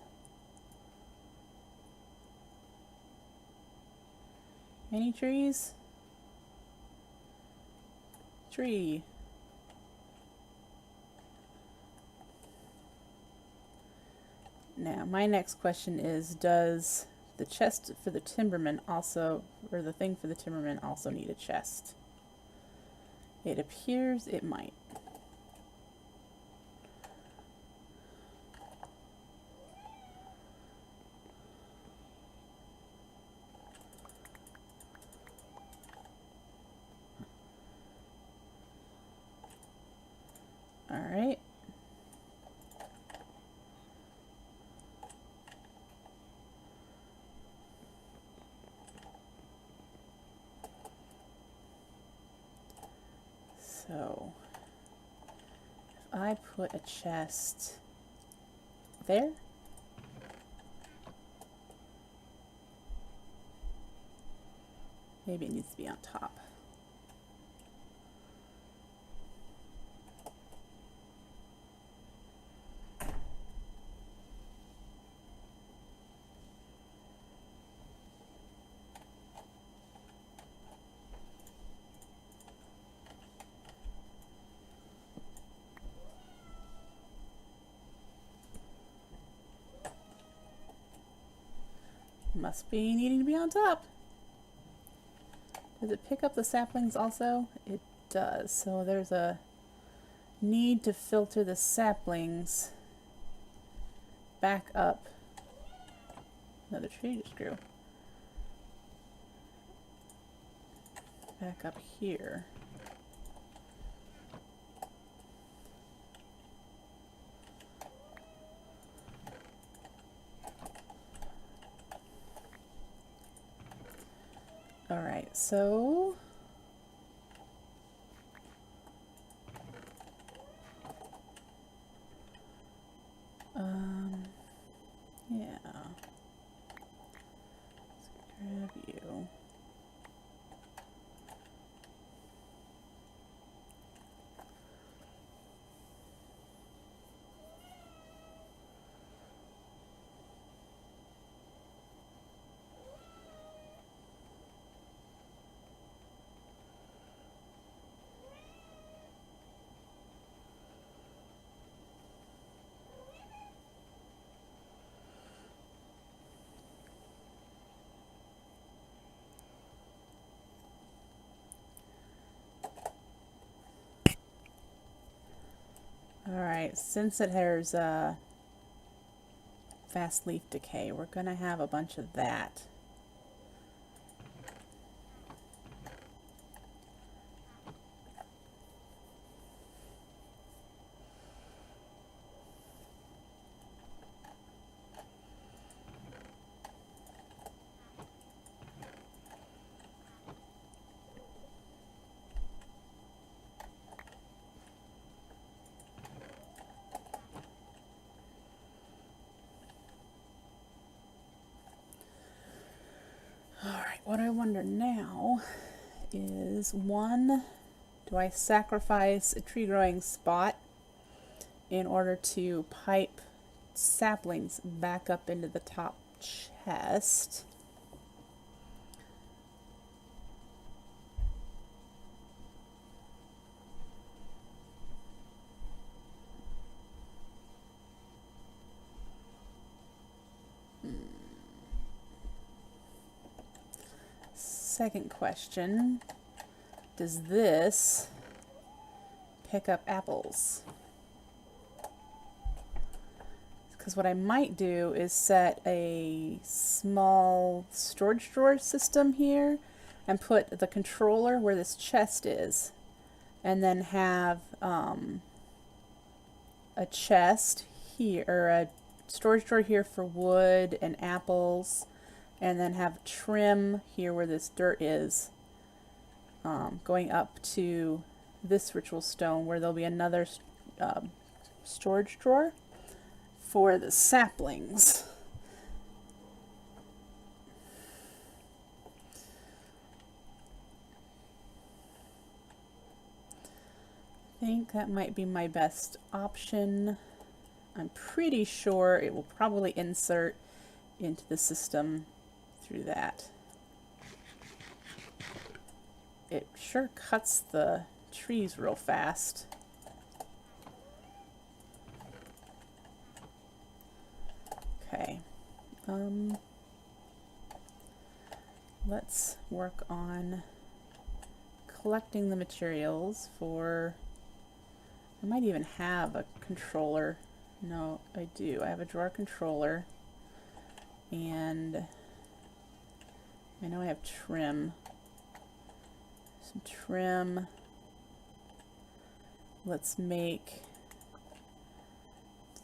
Any trees? Tree. Now, my next question is, does the chest for the timberman also, or the thing for the timberman also need a chest? It appears it might. All right. So, if I put a chest there, maybe it needs to be on top. Must be needing to be on top. Does it pick up the saplings also? It does. So there's a need to filter the saplings back up. Another tree just grew. Back up here. All right, so yeah. Let's grab you. Alright, since it has fast leaf decay, we're going to have a bunch of that. Alright, what I wonder now is, one, do I sacrifice a tree growing spot in order to pipe saplings back up into the top chest? Second question, does this pick up apples? Because what I might do is set a small storage drawer system here and put the controller where this chest is, and then have a chest here, or a storage drawer here for wood and apples, and then have trim here where this dirt is, going up to this ritual stone where there'll be another storage drawer for the saplings. I think that might be my best option. I'm pretty sure it will probably insert into the system through that. It sure cuts the trees real fast. Okay, let's work on collecting the materials for, I might even have a controller. No, I do. I have a drawer controller, and I know I have trim. Some trim. Let's make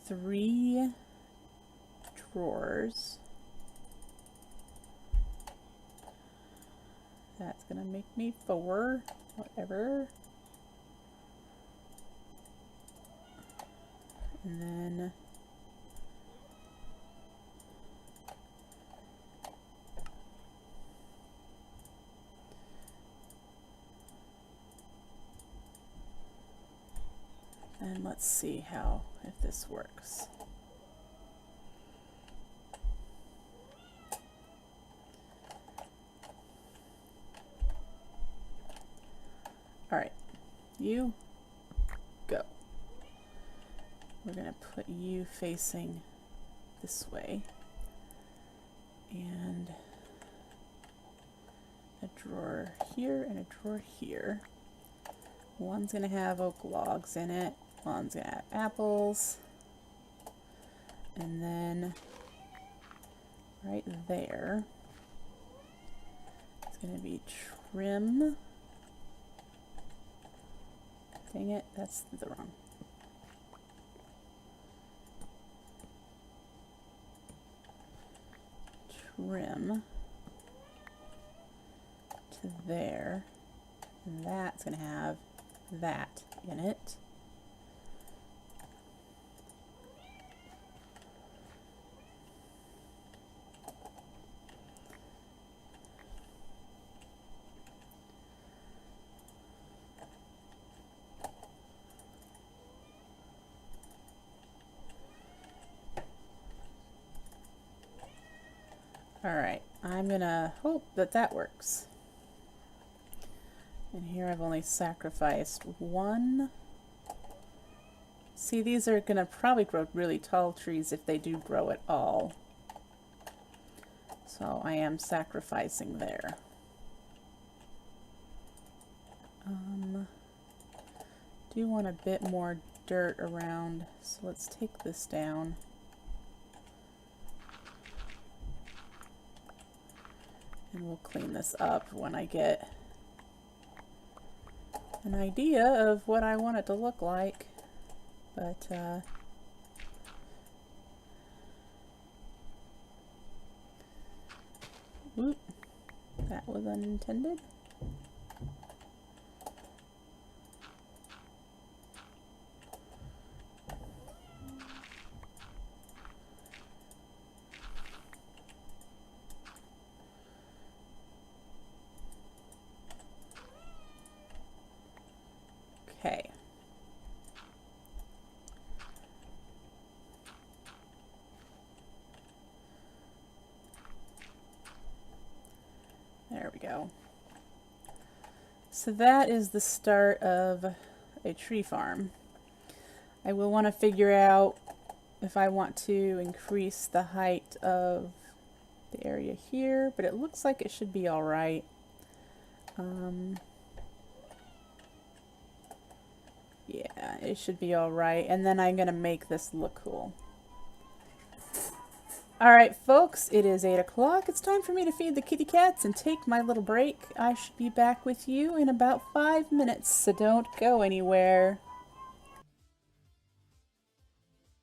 3 drawers. That's gonna make me 4, whatever. And then let's see if this works. All right, you go. We're going to put you facing this way, and a drawer here and a drawer here. One's going to have oak logs in it, one's going to have apples, and then right there it's going to be trim. Dang it, that's the wrong. Trim to there, and that's going to have that in it. Alright, I'm gonna hope that that works. And here I've only sacrificed 1. See, these are gonna probably grow really tall trees if they do grow at all. So I am sacrificing there. Do want a bit more dirt around. So let's take this down. And we'll clean this up when I get an idea of what I want it to look like. But whoop, that was unintended. Okay. There we go. So that is the start of a tree farm. I will want to figure out if I want to increase the height of the area here, but it looks like it should be all right. Yeah, it should be all right. And then I'm going to make this look cool. Alright folks, it is 8 o'clock. It's time for me to feed the kitty cats and take my little break. I should be back with you in about 5 minutes, so don't go anywhere.